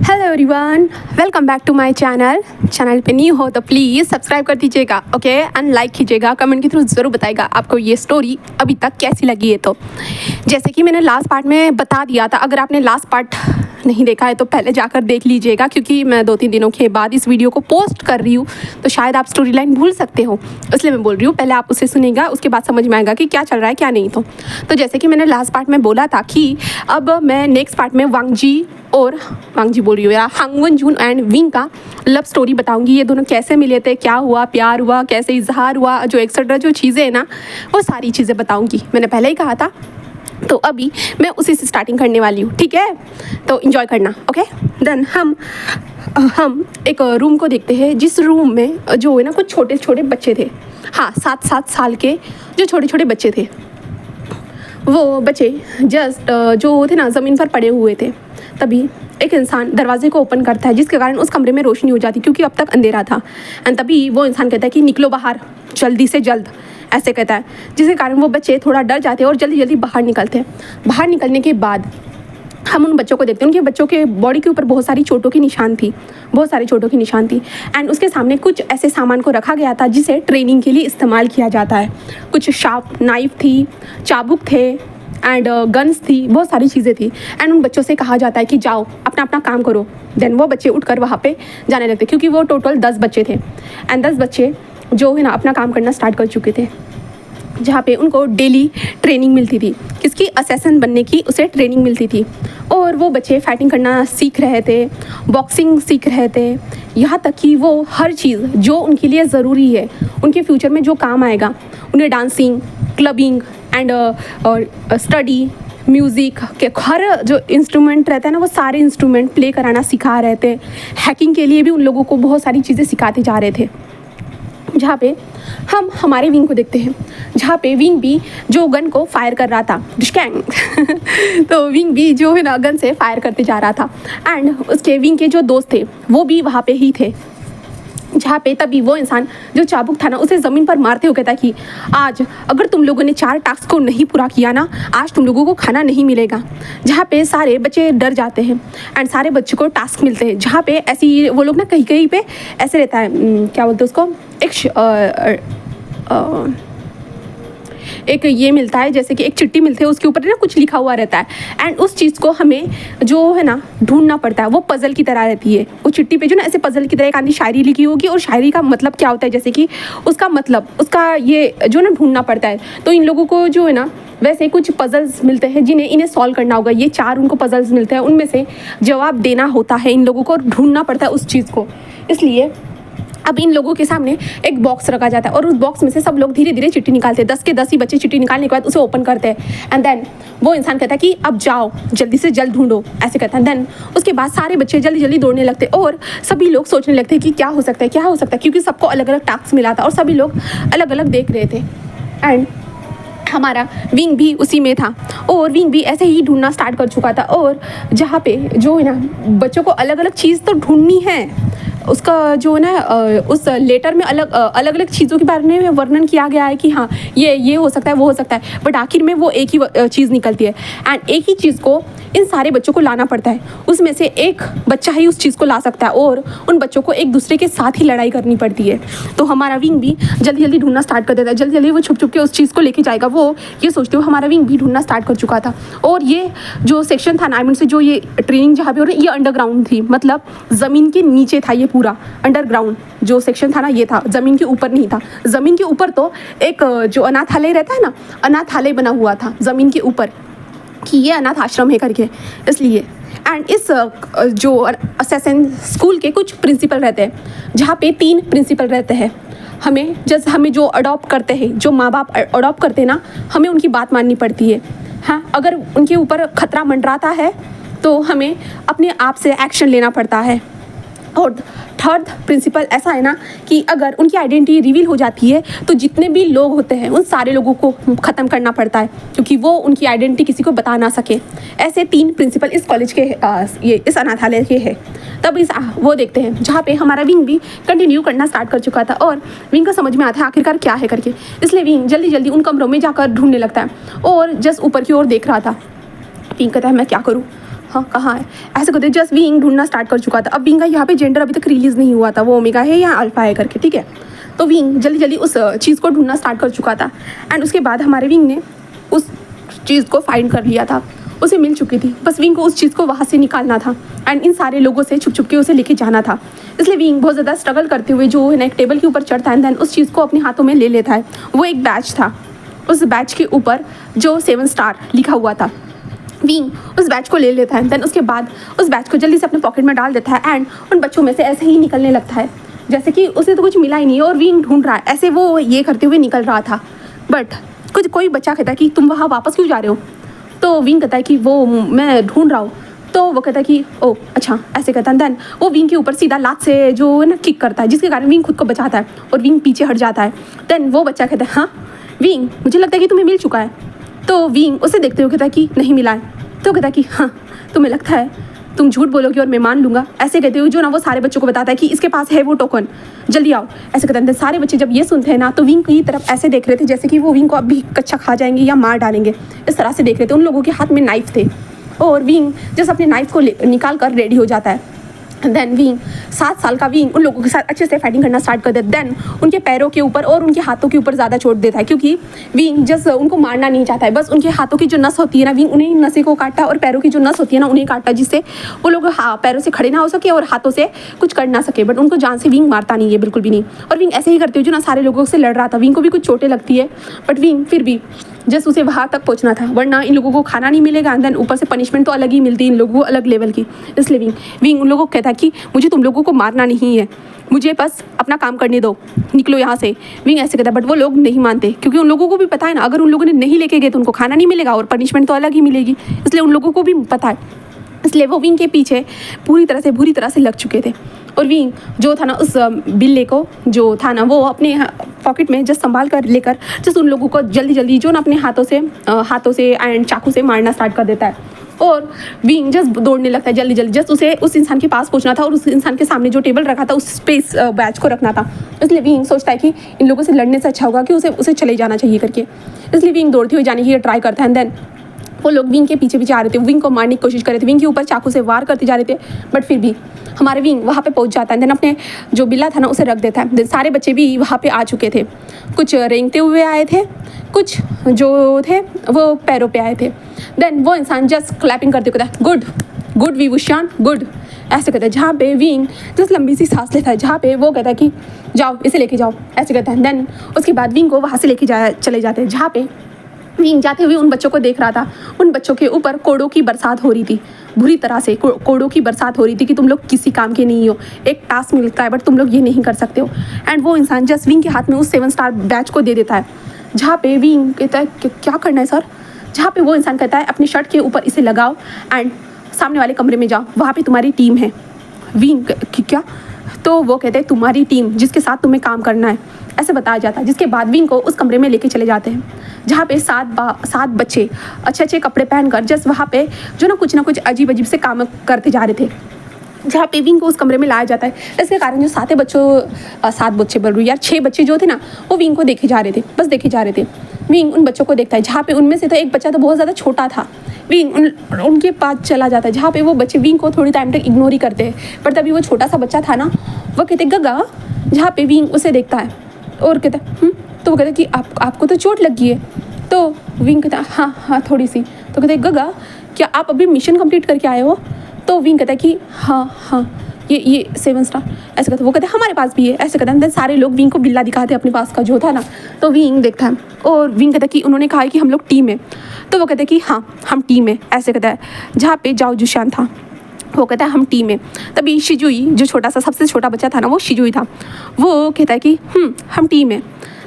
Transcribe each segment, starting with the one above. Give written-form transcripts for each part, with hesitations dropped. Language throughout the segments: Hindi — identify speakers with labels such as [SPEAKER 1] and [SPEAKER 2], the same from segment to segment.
[SPEAKER 1] Hello everyone, welcome back to my channel पे न्यू हो तो प्लीज़ सब्सक्राइब कर दीजिएगा, ओके, एंड लाइक कीजिएगा, कमेंट के थ्रू ज़रूर बताइएगा आपको ये स्टोरी अभी तक कैसी लगी है। तो जैसे कि मैंने लास्ट पार्ट में बता दिया था, अगर आपने लास्ट पार्ट नहीं देखा है तो पहले जाकर देख लीजिएगा, क्योंकि मैं 2-3 दिनों के बाद इस वीडियो को पोस्ट कर रही हूँ तो शायद आप स्टोरी लाइन भूल सकते हो, इसलिए मैं बोल रही हूँ पहले आप उसे सुनिएगा, उसके बाद समझ में आएगा कि क्या चल रहा है क्या नहीं। तो जैसे कि मैंने लास्ट पार्ट में बोला था कि अब मैं नेक्स्ट पार्ट में वांगजी बोल रही हूँ यार, हांगवन जून एंड विंग का लव स्टोरी बताऊंगी। ये दोनों कैसे मिले थे, क्या हुआ, प्यार हुआ, कैसे इजहार हुआ, जो एक्सेट्रा जो चीज़ें हैं ना, वो सारी चीज़ें बताऊंगी। मैंने पहले ही कहा था, तो अभी मैं उसी से स्टार्टिंग करने वाली हूँ, ठीक है, तो इन्जॉय करना, ओके। देन हम एक रूम को देखते हैं, जिस रूम में जो है ना कुछ छोटे छोटे बच्चे थे, हाँ 7-7 साल के जो छोटे छोटे बच्चे थे, वो बच्चे जस्ट जो थे ना ज़मीन पर पड़े हुए थे। तभी एक इंसान दरवाजे को ओपन करता है, जिसके कारण उस कमरे में रोशनी हो जाती, क्योंकि अब तक अंधेरा था। एंड तभी वो इंसान कहता है कि निकलो बाहर जल्दी से जल्द, ऐसे कहता है, जिसके कारण वो बच्चे थोड़ा डर जाते हैं और जल्दी जल्दी बाहर निकलते हैं। बाहर निकलने के बाद हम उन बच्चों को देखते हैं, उनके बच्चों के बॉडी के ऊपर बहुत सारी चोटों की निशान थी, बहुत सारी चोटों की निशान थी। एंड उसके सामने कुछ ऐसे सामान को रखा गया था जिसे ट्रेनिंग के लिए इस्तेमाल किया जाता है। कुछ शार्प नाइफ थी, चाबुक थे एंड गन्स थी, बहुत सारी चीज़ें थी। एंड उन बच्चों से कहा जाता है कि जाओ अपना अपना काम करो। देन वो बच्चे उठकर वहाँ पे जाने लगते, क्योंकि वो टोटल 10 बच्चे थे। एंड 10 बच्चे जो है ना अपना काम करना स्टार्ट कर चुके थे, जहाँ पे उनको डेली ट्रेनिंग मिलती थी, किसकी, असैसिन बनने की उसे ट्रेनिंग मिलती थी। और वो बच्चे फाइटिंग करना सीख रहे थे, बॉक्सिंग सीख रहे थे, यहाँ तक कि वो हर चीज़ जो उनके लिए ज़रूरी है, उनके फ्यूचर में जो काम आएगा, उन्हें dancing, clubbing and study, music के हर जो इंस्ट्रूमेंट रहता है ना, वो सारे इंस्ट्रूमेंट प्ले कराना सिखा रहे थे। हैकिंग के लिए भी उन लोगों को बहुत सारी चीज़ें सिखाते जा रहे थे। जहाँ पे हम हमारे विंग को देखते हैं, जहाँ पे विंग भी जो गन को फायर कर रहा था, डिस्कैंग तो विंग भी जो है ना गन से फायर करते जा रहा था। एंड उसके विंग के जो दोस्त थे वो भी वहाँ पे ही थे, जहाँ पे तभी वो इंसान जो चाबुक था ना उसे ज़मीन पर मारते हुए कहता कि आज अगर तुम लोगों ने 4 टास्क को नहीं पूरा किया ना, आज तुम लोगों को खाना नहीं मिलेगा। जहाँ पे सारे बच्चे डर जाते हैं एंड सारे बच्चों को टास्क मिलते हैं, जहाँ पे ऐसी वो लोग ना कहीं कहीं पे ऐसे रहता है, क्या बोलते हैं उसको, एक ये मिलता है, जैसे कि एक चिट्ठी मिलती है, उसके ऊपर ना कुछ लिखा हुआ रहता है। एंड उस चीज़ को हमें जो है ना ढूंढना पड़ता है, वो पज़ल की तरह रहती है। वो चिट्ठी पे जो ना ऐसे पज़ल की तरह एक आधी शायरी लिखी होगी, और शायरी का मतलब क्या होता है, जैसे कि उसका मतलब उसका ये जो ना ढूंढना पड़ता है। तो इन लोगों को जो है ना वैसे कुछ पज़ल्स मिलते हैं जिन्हें इन्हें सॉल्व करना होगा। ये 4 उनको पज़ल्स मिलते हैं, उनमें से जवाब देना होता है इन लोगों को, ढूंढना पड़ता है उस चीज़ को। इसलिए अब इन लोगों के सामने एक बॉक्स रखा जाता है, और उस बॉक्स में से सब लोग धीरे धीरे चिट्ठी निकालते हैं। 10 के 10 ही बच्चे चिट्ठी निकालने के बाद उसे ओपन करते हैं। एंड देन वो इंसान कहता है कि अब जाओ जल्दी से जल्द ढूंढो, ऐसे कहता है। देन उसके बाद सारे बच्चे जल्दी जल्दी दौड़ने लगते, और सभी लोग सोचने लगते हैं कि क्या हो सकता है, क्या हो सकता है, क्योंकि सबको अलग अलग टास्क मिला था और सभी लोग अलग अलग देख रहे थे। एंड हमारा विंग भी उसी में था, और विंग भी ऐसे ही ढूंढना स्टार्ट कर चुका था। और जहाँ पे जो है ना बच्चों को अलग अलग चीज़ तो ढूंढनी है, उसका जो है ना उस लेटर में अलग अलग चीज़ों के बारे में वर्णन किया गया है कि हाँ ये हो सकता है, वो हो सकता है, बट आखिर में वो एक ही चीज़ निकलती है। एंड एक ही चीज़ को इन सारे बच्चों को लाना पड़ता है, उसमें से एक बच्चा ही उस चीज़ को ला सकता है, और उन बच्चों को एक दूसरे के साथ ही लड़ाई करनी पड़ती है। तो हमारा विंग भी जल्दी जल्दी ढूंढना स्टार्ट कर देता है, जल्दी जल्दी वो छुप छुप के उस चीज़ को लेके जाएगा। वो ये सोचते हुए हमारा विंग भी ढूंढना स्टार्ट कर चुका था। और ये जो सेक्शन था ना, आई मीन से जो ये ट्रेनिंग जहाँ पे हो रही है, ये अंडरग्राउंड थी, मतलब ज़मीन के नीचे था ये पूरा अंडरग्राउंड जो सेक्शन था ना, ये था, ज़मीन के ऊपर नहीं था। ज़मीन के ऊपर तो एक जो अनाथालय रहता है ना, अनाथालय बना हुआ था ज़मीन के ऊपर, कि ये अनाथ आश्रम है करके, इसलिए। एंड इस जो असैसिन स्कूल के कुछ प्रिंसिपल रहते हैं, जहाँ पे 3 प्रिंसिपल रहते हैं। हमें जो अडॉप्ट करते हैं, जो माँ बाप अडॉप्ट करते हैं ना, हमें उनकी बात माननी पड़ती है। हाँ, अगर उनके ऊपर खतरा मंडराता है तो हमें अपने आप से एक्शन लेना पड़ता है। और थर्ड प्रिंसिपल ऐसा है ना कि अगर उनकी आइडेंटिटी रिवील हो जाती है तो जितने भी लोग होते हैं उन सारे लोगों को ख़त्म करना पड़ता है, क्योंकि वो उनकी आइडेंटिटी किसी को बता ना सके। ऐसे 3 प्रिंसिपल इस कॉलेज के ये इस अनाथालय के हैं। तब वो देखते हैं जहाँ पे हमारा विंग भी कंटिन्यू करना स्टार्ट कर चुका था, और विंग को समझ में आता है आखिरकार क्या है करके। इसलिए विंग जल्दी जल्दी उन कमरों में जाकर ढूंढने लगता है, और जस्ट ऊपर की ओर देख रहा था। विंग कहता है मैं क्या करूँ, हाँ कहाँ है, ऐसे करते जस्ट विंग ढूंढना स्टार्ट कर चुका था। अब विंग का यहाँ पे जेंडर अभी तक रिलीज़ नहीं हुआ था, वो ओमेगा है या अल्फा है करके, ठीक है। तो विंग जल्दी जल्दी उस चीज़ को ढूंढना स्टार्ट कर चुका था। एंड उसके बाद हमारे विंग ने उस चीज़ को फाइंड कर लिया था, उसे मिल चुकी थी। बस विंग को उस चीज़ को वहाँ से निकालना था एंड इन सारे लोगों से छुप छुप के उसे लेके जाना था। इसलिए विंग बहुत ज़्यादा स्ट्रगल करते हुए जो है ना एक टेबल के ऊपर चढ़ता है, देन उस चीज़ को अपने हाथों में ले लेता है। वो एक बैच था, उस बैच के ऊपर जो 7 स्टार लिखा हुआ था। विंग उस बैच को ले लेता है, देन उसके बाद उस बैच को जल्दी से अपने पॉकेट में डाल देता है एंड उन बच्चों में से ऐसे ही निकलने लगता है जैसे कि उसे तो कुछ मिला ही नहीं है और विंग ढूंढ रहा है। ऐसे वो ये करते हुए निकल रहा था, बट कोई बच्चा कहता है कि तुम वहाँ वापस क्यों जा रहे हो। तो विंग कहता है कि वो मैं ढूंढ रहा हूँ। तो वो कहता है कि ओ अच्छा, ऐसे कहता है। देन वो विंग के ऊपर सीधा लात से जो है ना किक करता है, जिसके कारण विंग खुद को बचाता है और विंग पीछे हट जाता है। देन वो बच्चा कहता है हाँ विंग, मुझे लगता है कि तुम्हें मिल चुका है। तो विंग उसे देखते हुए कहता है कि नहीं मिला है। तो कहता है कि हाँ तुम्हें लगता है तुम झूठ बोलोगे और मैं मान लूँगा। ऐसे कहते हुए जो ना वो सारे बच्चों को बताता है कि इसके पास है वो टोकन, जल्दी आओ। ऐसे कहते हैं। सारे बच्चे जब ये सुनते हैं ना तो विंग की तरफ ऐसे देख रहे थे जैसे कि वो विंग को अभी कच्चा खा जाएंगे या मार डालेंगे, इस तरह से देख रहे थे। उन लोगों के हाथ में नाइफ थे और विंग जैसे अपने नाइफ को निकाल कर रेडी हो जाता है। देन विंग 7 साल का विंग उन लोगों के साथ अच्छे से फाइटिंग करना स्टार्ट कर देता है। देन उनके पैरों के ऊपर और उनके हाथों के ऊपर ज़्यादा चोट देता है, क्योंकि विंग जस्ट उनको मारना नहीं चाहता है। बस उनके हाथों की जो नस होती है ना, विंग उन्हीं नसें को काटता है और पैरों की जो नस होती है ना उन्हें काटता है, जिससे वो लोग पैरों से खड़े ना हो सके और हाथों से कुछ कर ना सके। बट उनको जान से विंग मारता नहीं है, बिल्कुल भी नहीं। और विंग ऐसे ही करते हुए जो ना सारे लोगों से लड़ रहा था। विंग को भी कुछ चोटें लगती है, बट विंग फिर भी जस्ट उसे वहाँ तक पहुँचना था, वरना इन लोगों को खाना नहीं मिलेगा। एंड देन ऊपर से पनिशमेंट तो अलग ही मिलती है इन लोगों को, अलग लेवल की। इसलिए विंग उन लोगों को कहता है कि मुझे तुम लोगों को मारना नहीं है, मुझे बस अपना काम करने दो, निकलो यहाँ से। विंग ऐसे कहता है, बट वो लोग नहीं मानते, क्योंकि उन लोगों को भी पता है ना अगर उन लोगों ने नहीं लेके गए तो उनको खाना नहीं मिलेगा और पनिशमेंट तो अलग ही मिलेगी। इसलिए उन लोगों को भी पता है, इसलिए वो विंग के पीछे बुरी तरह से लग चुके थे। और विंग जो था ना उस बिल्ले को जो था ना वो अपने पॉकेट में जस्ट संभाल कर लेकर जस्ट उन लोगों को जल्दी जो ना अपने हाथों से एंड चाकू से मारना स्टार्ट कर देता है। और विंग जस्ट दौड़ने लगता है जल्दी जस्ट उसे उस इंसान के पास पहुंचना था और उस इंसान के सामने जो टेबल रखा था उस पे इस बैच को रखना था। इसलिए विंग सोचता है कि इन लोगों से लड़ने से अच्छा होगा कि उसे चले जाना चाहिए करके। इसलिए विंग दौड़ती हुई जाने की ट्राई करता है। देन वो लोग विंग के पीछे आ रहे थे, विंग को मारने की कोशिश कर रहे थे, विंग के ऊपर चाकू से वार करते जा रहे थे, बट फिर भी हमारे विंग वहाँ पे पहुँच जाता है। देन अपने जो बिल्ला था ना उसे रख देता है। देन सारे बच्चे भी वहाँ पे आ चुके थे, कुछ रेंगते हुए आए थे, कुछ जो थे वो पैरों पे आए थे। देन वो इंसान जस्ट क्लैपिंग करते कहता है गुड विभूषण गुड, ऐसे कहता है। जहाँ पे विंग जस्ट लंबी सी सांस लेता है, जहाँ पे वो कहता है कि जाओ इसे लेके जाओ, ऐसे कहता है। देन उसके बाद विंग को वहाँ से लेके चले जाते हैं, जहाँ पे विंग जाते हुए उन बच्चों को देख रहा था। उन बच्चों के ऊपर कोड़ों की बरसात हो रही थी, बुरी तरह से कोड़ों की बरसात हो रही थी कि तुम लोग किसी काम के नहीं हो, एक टास्क मिलता है बट तुम लोग ये नहीं कर सकते हो। एंड वो इंसान जस्ट विंग के हाथ में उस 7 स्टार बैच को दे देता है, जहाँ पे विंग कहता है क्या करना है सर। जहाँ पे वो इंसान कहता है अपनी शर्ट के ऊपर इसे लगाओ एंड सामने वाले कमरे में जाओ, वहाँ पे तुम्हारी टीम है। विंग क्या? तो वो कहते हैं तुम्हारी टीम जिसके साथ तुम्हें काम करना है, ऐसे बताया जाता है। जिसके बाद विंग को उस कमरे में लेके चले जाते हैं, जहाँ पे 7 बच्चे अच्छे कपड़े पहनकर जस्ट वहाँ पे जो ना कुछ अजीब से काम करते जा रहे थे, जहाँ पे विंग को उस कमरे में लाया जाता है। इसके कारण जो 7 बच्चे बोल रही हूँ यार, 6 बच्चे जो थे ना वो विंग को देखे जा रहे थे। विंग उन बच्चों को देखता है, जहाँ पे उनमें से तो एक बच्चा तो बहुत ज़्यादा छोटा था। विंग उनके पास चला जाता है, जहाँ पे वो बच्चे विंग को थोड़ी टाइम तक इग्नोर ही करते हैं, पर तभी वो छोटा सा बच्चा था ना, वो कहते गगा। जहाँ पे विंग उसे देखता है और कहता है तो वो कहता है कि आपको तो चोट लगी है। तो विंग कहता है हाँ थोड़ी सी। तो कहते गगा क्या आप अभी मिशन कंप्लीट करके आए हो? तो विंग कहता है कि हाँ ये 7 स्टार, ऐसे कहते। वो कहते हैं हमारे पास भी है, ऐसे कहते हैं। सारे लोग विंग को बिल्ला दिखाते हैं अपने पास का जो था ना। तो विंग देखता है और विंग कहता है कि उन्होंने कहा है कि हम लोग टीम है। तो वो कहते हैं कि हाँ हम टीम है, ऐसे कहता है। जहाँ पे जाओ जुशान था वो कहता है हम टीम है। तभी शिजुई जो सबसे छोटा बच्चा था ना वो शिजुई था, वो कहता है कि हम टीम है,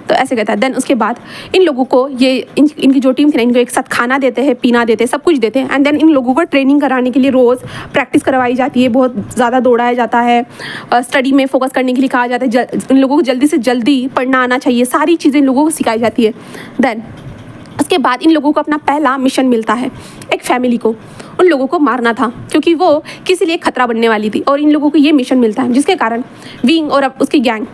[SPEAKER 1] तो ऐसे कहता है। देन उसके बाद इन लोगों को इनकी जो टीम थी ना, इनको एक साथ खाना देते हैं, पीना देते हैं, सब कुछ देते हैं। एंड देन इन लोगों को ट्रेनिंग कराने के लिए रोज़ प्रैक्टिस करवाई जाती है, बहुत ज़्यादा दौड़ाया जाता है, स्टडी में फोकस करने के लिए कहा जाता है। इन लोगों को जल्दी से जल्दी पढ़ना आना चाहिए, सारी चीज़ें इन लोगों को सिखाई जाती है। देन उसके बाद इन लोगों को अपना पहला मिशन मिलता है एक फैमिली को। उन लोगों को मारना था, क्योंकि वो किसी लिए खतरा बनने वाली थी। और इन लोगों को ये मिशन मिलता है, जिसके कारण विंग और अब उसकी गैंग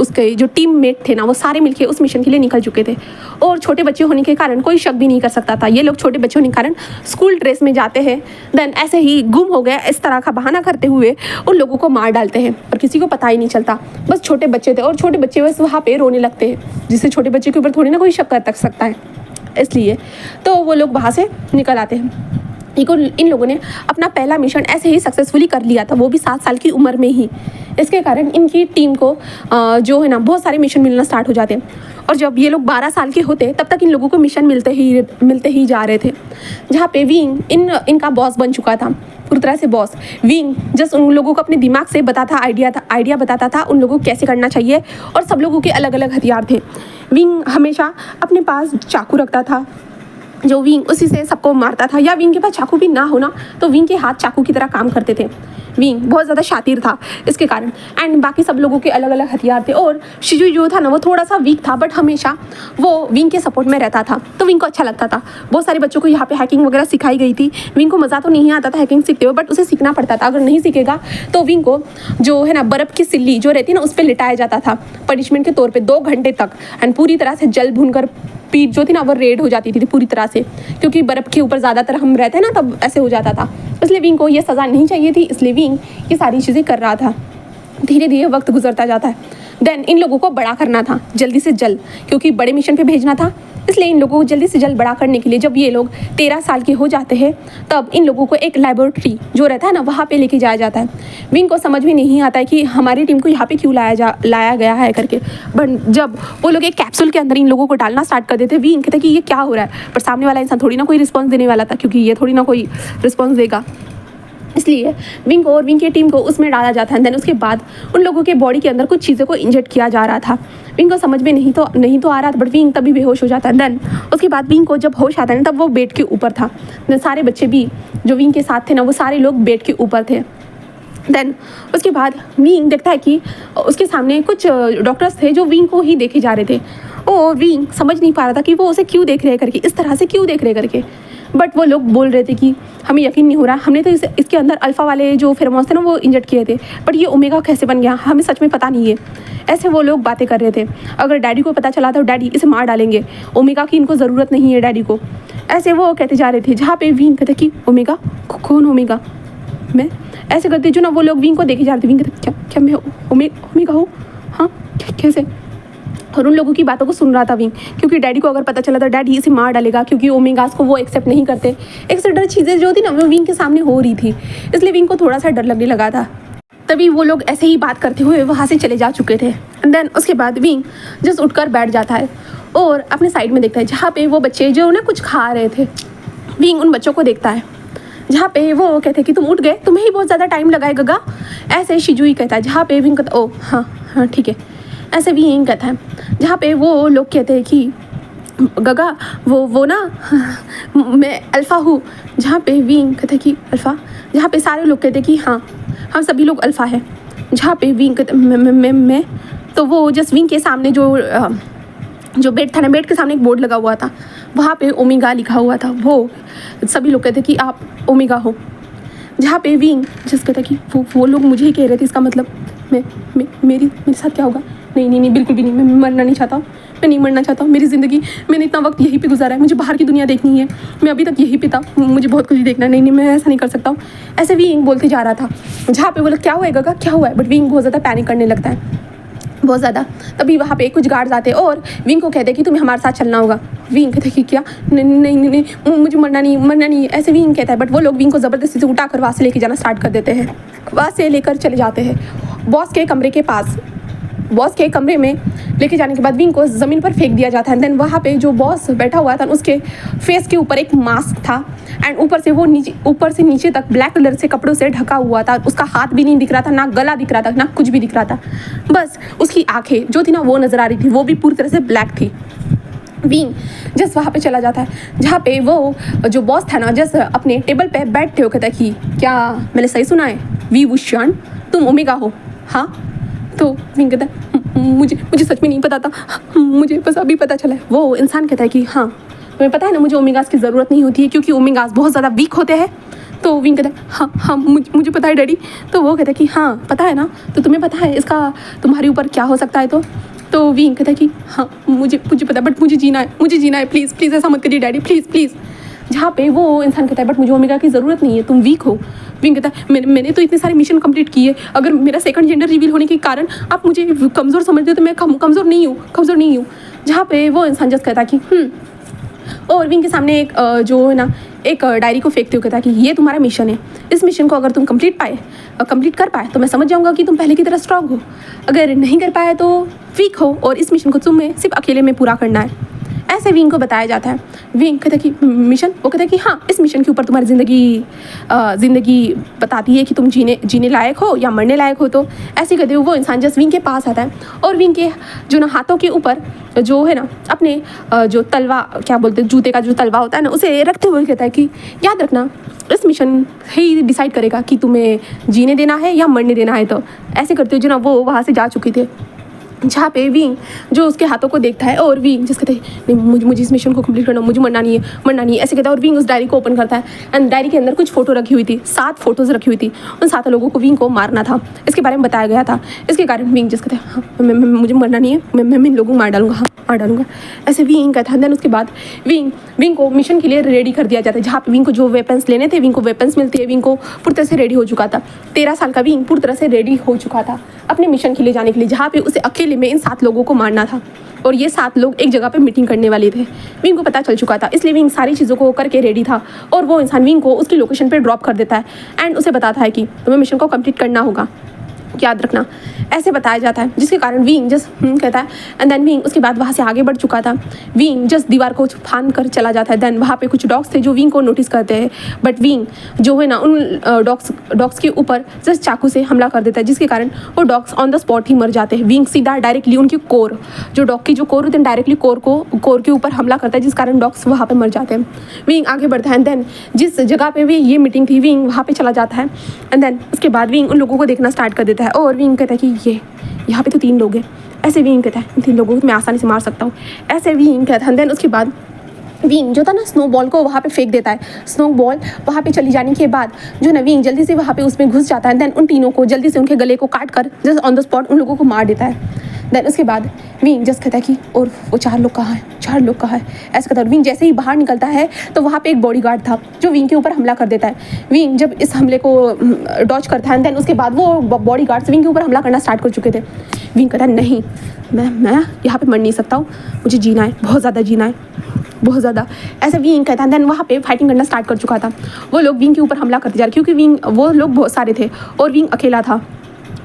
[SPEAKER 1] उसके जो टीममेट थे ना, वो सारे मिलके उस मिशन के लिए निकल चुके थे। और छोटे बच्चे होने के कारण कोई शक भी नहीं कर सकता था। ये लोग छोटे बच्चे होने के कारण स्कूल ड्रेस में जाते हैं, देन ऐसे ही गुम हो गया इस तरह का बहाना करते हुए उन लोगों को मार डालते हैं और किसी को पता ही नहीं चलता। बस छोटे बच्चे थे और छोटे बच्चे बस वहाँ पे रोने लगते हैं, जिससे छोटे बच्चे के ऊपर थोड़ी ना कोई शक कर सकता है, इसलिए तो वो लोग वहाँ से निकल आते हैं। इन लोगों ने अपना पहला मिशन ऐसे ही सक्सेसफुली कर लिया था, वो भी 7 साल की उम्र में ही। इसके कारण इनकी टीम को जो है ना बहुत सारे मिशन मिलना स्टार्ट हो जाते हैं। और जब ये लोग 12 साल के होते तब तक इन लोगों को मिशन मिलते ही जा रहे थे, जहाँ पे विंग इनका बॉस बन चुका था, पूरी तरह से बॉस। विंग जस्ट उन लोगों को अपने दिमाग से आइडिया बताता था उन लोगों को कैसे करना चाहिए, और सब लोगों के अलग अलग हथियार थे। विंग हमेशा अपने पास चाकू रखता था, जो विंग उसी से सबको मारता था, या विंग के पास चाकू भी ना होना तो विंग के हाथ चाकू की तरह काम करते थे। विंग बहुत ज़्यादा शातिर था इसके कारण, एंड बाकी सब लोगों के अलग अलग हथियार थे। और शिजुई जो था ना, वो थोड़ा सा वीक था, बट हमेशा वो विंग के सपोर्ट में रहता था, तो विंग को अच्छा लगता था। बहुत सारे बच्चों को यहाँ पे हैकिंग वगैरह सिखाई गई थी। विंग को मज़ा तो नहीं आता था हैकिंग सीखते हुए, बट उसे सीखना पड़ता था। अगर नहीं सीखेगा तो विंग को जो है ना बर्फ़ की सिल्ली जो रहती है ना, उस पर लिटाया जाता था पनिशमेंट के तौर पर 2 घंटे तक, एंड पूरी तरह से जल भूनकर पीठ जो थी ना वो रेड हो जाती थी पूरी तरह से, क्योंकि बर्फ़ के ऊपर ज़्यादातर हम रहते हैं ना, तब ऐसे हो जाता था। इसलिए विंग को ये सज़ा नहीं चाहिए थी, इसलिए विंग ये सारी चीज़ें कर रहा था। धीरे धीरे वक्त गुजरता जाता है। देन इन लोगों को बड़ा करना था जल्दी से जल्द, क्योंकि बड़े मिशन पे भेजना था, इसलिए इन लोगों को जल्दी से जल्द बड़ा करने के लिए जब ये लोग 13 साल के हो जाते हैं, तब इन लोगों को एक लैबोरेटरी जो रहता है ना, वहाँ पे लेके जाया जाता है। विंग को समझ में नहीं आता है कि हमारी टीम को यहाँ पे क्यों लाया गया है करके, बट जब वो लोग एक कैप्सूल के अंदर इन लोगों को डालना स्टार्ट कर देते, विंग कहते कि ये क्या हो रहा है, पर सामने वाला इंसान थोड़ी ना कोई रिस्पॉन्स देने वाला था, क्योंकि ये थोड़ी ना कोई रिस्पॉन्स देगा। इसलिए विंग को और विंग की टीम को उसमें डाला जाता है। देन उसके बाद उन लोगों के बॉडी के अंदर कुछ चीज़ों को इंजेक्ट किया जा रहा था। विंग को समझ में नहीं तो आ रहा था, बट विंग तभी बेहोश हो जाता है। देन उसके बाद विंग को जब होश आता है ना, तब वो बेड के ऊपर था। देन सारे बच्चे भी जो विंग के साथ थे ना, वो सारे लोग बेड के ऊपर थे। देन उसके बाद विंग देखता है कि उसके सामने कुछ डॉक्टर्स थे जो विंग को ही देखे जा रहे थे। और विंग समझ नहीं पा रहा था कि वो उसे क्यों देख रहे करके, इस तरह से क्यों देख रहे करके। बट वो लोग बोल रहे थे कि हमें यकीन नहीं हो रहा, हमने तो इसके अंदर अल्फ़ा वाले जो फेरोमोन्स थे ना वो इंजेक्ट किए थे, बट ये ओमेगा कैसे बन गया, हमें सच में पता नहीं है। ऐसे वो लोग बातें कर रहे थे। अगर डैडी को पता चला तो डैडी इसे मार डालेंगे, ओमेगा की इनको ज़रूरत नहीं है डैडी को। ऐसे वो कहते जा रहे थे, जहाँ पे विंग कहते कि ओमेगा, कौन ओमेगा, मैं ऐसे करते जो ना, वो लोग विंग को देखे जा रहे थे। विंग कहते क्या मैं ओमेगा हूँ, हाँ कैसे। और उन लोगों की बातों को सुन रहा था विंग, क्योंकि डैडी को अगर पता चला तो डैडी इसे मार डालेगा, क्योंकि ओमेगास को वो एक्सेप्ट नहीं करते। एक्सेप्टर चीज़ें जो थी ना, वो विंग के सामने हो रही थी, इसलिए विंग को थोड़ा सा डर लगने लगा था। तभी वो लोग ऐसे ही बात करते हुए वहाँ से चले जा चुके थे। एंड देन उसके बाद विंग जस्ट उठकर बैठ जाता है और अपने साइड में देखता है, जहाँ पे वो बच्चे जो ना कुछ खा रहे थे। विंग उन बच्चों को देखता है, जहाँ पे वो कहते हैं कि तुम उठ गए, तुम्हें ही बहुत ज़्यादा टाइम लगाएगा, ऐसे शिजुई कहता है। जहाँ पे विंग कहता है, ओ हाँ ठीक है, ऐसे विंग कहता है। जहाँ पे वो लोग कहते हैं कि गगा वो ना मैं अल्फ़ा हूँ, जहाँ पे विंग कहते हैं कि अल्फ़ा, जहाँ पे सारे लोग कहते हैं कि हाँ हम सभी लोग अल्फ़ा है। जहाँ पे विंग कहते मैं तो वो जस्ट विंग के सामने जो बेड था ना, बेड के सामने एक बोर्ड लगा हुआ था, वहाँ पे ओमेगा लिखा हुआ था। वो सभी लोग कहते कि आप ओमेगा हो। जहाँ पे विंग जिस कहता कि वो लोग मुझे ही कह रहे थे, इसका मतलब मेरे साथ क्या होगा। नहीं बिल्कुल भी नहीं, मैं मरना नहीं चाहता हूँ, मैं नहीं मरना चाहता हूँ। मेरी ज़िंदगी मैंने इतना वक्त यहीं पे गुजारा है, मुझे बाहर की दुनिया देखनी है, मैं अभी तक यहीं पे था, मुझे बहुत कुछ देखना है। नहीं मैं ऐसा नहीं कर सकता हूँ, ऐसे विंग बोलते जा रहा था। जहाँ पे बोला क्या हुआ है गगा, क्या हुआ है, बट विंग बहुत ज़्यादा पैनिक करने लगता है, बहुत ज़्यादा। तभी वहाँ पे कुछ गार्ड्स आते हैं और विंग को कहते हैं कि तुम्हें हमारे साथ चलना होगा। विंग कहते हैं कि क्या, नहीं मुझे मरना नहीं, ऐसे विंग कहता है। बट वो लोग विंग को ज़बरदस्ती से उठाकर वहाँ से लेके जाना स्टार्ट कर देते हैं। वहाँ से लेकर चले जाते हैं बॉस के कमरे के पास। बॉस के कमरे में लेके जाने के बाद विंग को ज़मीन पर फेंक दिया जाता है। देन वहाँ पे जो बॉस बैठा हुआ था उसके फेस के ऊपर एक मास्क था, एंड ऊपर से नीचे तक ब्लैक कलर से कपड़ों से ढका हुआ था। उसका हाथ भी नहीं दिख रहा था, ना गला दिख रहा था, ना कुछ भी दिख रहा था। बस उसकी आंखें जो थी ना वो नज़र आ रही थी, वो भी पूरी तरह से ब्लैक थी। विंग जस्ट वहाँ पे चला जाता है, जहाँ पे वो जो बॉस था ना जस्ट अपने टेबल पे बैठते हो कहता है कि क्या मैंने सही सुना है वी वुशन, तुम ओमेगा हो। हाँ, तो विंग कहता है मुझे सच में नहीं पता था, मुझे बस अभी पता चला है। वो इंसान कहता है कि हाँ तुम्हें पता है ना, मुझे ओमेगास की ज़रूरत नहीं होती है, क्योंकि ओमेगास बहुत ज़्यादा वीक होते हैं। तो विंग कहता है हाँ हाँ मुझे पता है डैडी। तो वो कहता है कि हाँ पता है ना, तो तुम्हें पता है इसका तुम्हारे ऊपर क्या हो सकता है। तो विंग कहता है कि हाँ मुझे पता है, बट मुझे जीना है, प्लीज़ प्लीज़ ऐसा मत करिए डैडी, प्लीज़ प्लीज़। जहाँ पे वो इंसान कहता है बट मुझे ओमेगा की ज़रूरत नहीं है, तुम वीक हो। विंग कहता है मैंने तो इतने सारे मिशन कंप्लीट किए, अगर मेरा सेकंड जेंडर रिवील होने के कारण आप मुझे कमज़ोर समझते हो तो मैं कमज़ोर नहीं हूँ। जहाँ पे वो इंसान जस्ट कहता है कि और विंग के सामने एक जो है ना एक डायरी को फेंकते हुए कहता है कि ये तुम्हारा मिशन है, इस मिशन को अगर तुम कंप्लीट कर पाए तो मैं समझ जाऊंगा कि तुम पहले की तरह स्ट्रांग हो, अगर नहीं कर पाए तो वीक हो, और इस मिशन को तुम्हें सिर्फ अकेले में पूरा करना है। ऐसे विंग को बताया जाता है। विंग कहता है कि मिशन, वो कहता है कि हाँ इस मिशन के ऊपर तुम्हारी ज़िंदगी बताती है कि तुम जीने लायक हो या मरने लायक हो। तो ऐसे कहते हुए वो इंसान जस्ट विंग के पास आता है और विंग के जो ना हाथों के ऊपर जो है ना अपने जो तलवा क्या बोलते हैं जूते का जो तलवा होता है ना उसे रखते हुए कहता है कि याद रखना इस मिशन ही डिसाइड करेगा कि तुम्हें जीने देना है या मरने देना है। तो ऐसे करते हुए जो ना वो वहाँ से जा चुके थे। जहाँ पे विंग जो उसके हाथों को देखता है और विंग जिस कहते हैं नहीं मुझे इस मिशन को कंप्लीट करना, मुझे मरना नहीं है ऐसे कहता है। और विंग उस डायरी को ओपन करता है एंड डायरी के अंदर कुछ फ़ोटो रखी हुई थी, 7 फोटोज़ रखी हुई थी। उन 7 लोगों को विंग को मारना था, इसके बारे में बताया गया था। इसके कारण विंग जिस कहते हैं हाँ मुझे मरना नहीं है, मैं इन लोगों को मार डालूंगा ऐसे विंग कहता है। देन उसके बाद विंग को मिशन के लिए रेडी कर दिया जाता है। जहाँ पे विंग को जो वेपन्स लेने थे विंग को वेपन्स मिलते हैं। विंग को पूरी तरह से रेडी हो चुका था। 13 साल का विंग पूरी तरह से रेडी हो चुका था अपने मिशन के लिए जाने के लिए, जहाँ पे उसे अकेले में इन 7 लोगों को मारना था। और ये 7 लोग एक जगह पे मीटिंग करने वाले थे। विंग को पता चल चुका था, इसलिए विंग सारी चीज़ों को करके रेडी था। और वो इंसान विंग को उसकी लोकेशन पे ड्रॉप कर देता है एंड उसे बताता है कि तुम्हें मिशन को कंप्लीट करना होगा, याद रखना, ऐसे बताया जाता है। जिसके कारण विंग जस्ट कहता है एंड देन विंग उसके बाद वहाँ से आगे बढ़ चुका था। विंग जस्ट दीवार को फांद कर चला जाता है। देन वहाँ पे कुछ डॉग्स थे जो विंग को नोटिस करते हैं, बट विंग जो है ना उन डॉग्स के ऊपर जस्ट चाकू से हमला कर देता है, जिसके कारण वो डॉग्स ऑन द स्पॉट ही मर जाते हैं। विंग सीधा डायरेक्टली उनकी कोर जो डॉग की जो कोर होती है डायरेक्टली कोर के ऊपर हमला करता है, जिस कारण डॉग्स वहाँ पर मर जाते हैं। विंग आगे बढ़ता है एंड देन जिस जगह पर भी ये मीटिंग थी विंग वहाँ पर चला जाता है एंड देन उसके बाद विंग उन लोगों को देखना स्टार्ट कर देता है। और विंग कहता है कि ये यहाँ पे तो 3 लोग हैं। ऐसे विंग कहता है इन 3 लोगों को मैं आसानी से मार सकता हूँ, ऐसे विंग कहता है। देन उसके बाद विंग जो था ना स्नोबॉल को वहाँ पे फेंक देता है। स्नोबॉल वहाँ पे चली जाने के बाद जो ना विंग जल्दी से वहाँ पे उसमें घुस जाता है। देन उन तीनों को जल्दी से उनके गले को काट कर जस्ट ऑन द स्पॉट उन लोगों को मार देता है। देन उसके बाद विंग जस्ट कहता है कि और वो 4 लोग कहाँ है ऐसा कहता है। विंग जैसे ही बाहर निकलता है तो वहाँ पे एक बॉडीगार्ड था जो विंग के ऊपर हमला कर देता है। विंग जब इस हमले को डॉच करता है देन उसके बाद वो बॉडीगार्ड्स विंग के ऊपर हमला करना स्टार्ट कर चुके थे। विंग कहता है नहीं मैं यहाँ पे मर नहीं सकता हूँ, मुझे जीना है, बहुत ज़्यादा ऐसा विंग कहता है। देन वहाँ पे फाइटिंग करना स्टार्ट कर चुका था। वो लोग विंग के ऊपर हमला करते जा रहे क्योंकि वो लोग बहुत सारे थे और विंग अकेला था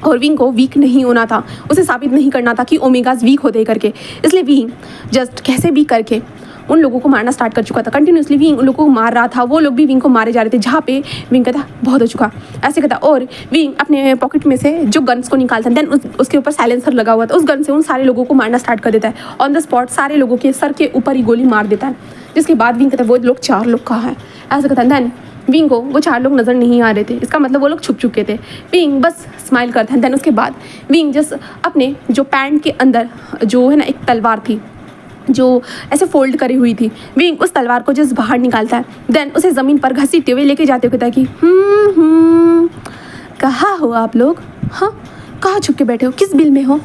[SPEAKER 1] और विंग को वीक नहीं होना था, उसे साबित नहीं करना था कि ओमेगाज वीक होते करके। इसलिए विंग जस्ट कैसे भी करके उन लोगों को मारना स्टार्ट कर चुका था। कंटिन्यूसली विंग उन लोगों को मार रहा था, वो लोग भी विंग को मारे जा रहे थे। जहाँ पे विंग कहता बहुत हो चुका ऐसे कहता। और विंग अपने पॉकेट में से जो गन्स को निकालता है देन उसके ऊपर साइलेंसर लगा हुआ था, उस गन से उन सारे लोगों को मारना स्टार्ट कर देता है। ऑन द स्पॉट सारे लोगों के सर के ऊपर ही गोली मार देता है। जिसके बाद विंग कहता है वो लोग 4 लोग कहाँ हैं ऐसा कहता है। देन विंग को वो 4 लोग नज़र नहीं आ रहे थे, इसका मतलब वो लोग छुप चुके थे। विंग बस स्माइल करता है। देन उसके बाद विंग जस्ट अपने जो पैंट के अंदर जो है ना एक तलवार थी जो ऐसे फोल्ड करी हुई थी, विंग उस तलवार को जस्ट बाहर निकालता है। देन उसे ज़मीन पर घसीटते हुए लेके जाते हुए कहता है कि कहाँ हो आप लोग, हाँ कहाँ छुप के बैठे हो, किस बिल में हो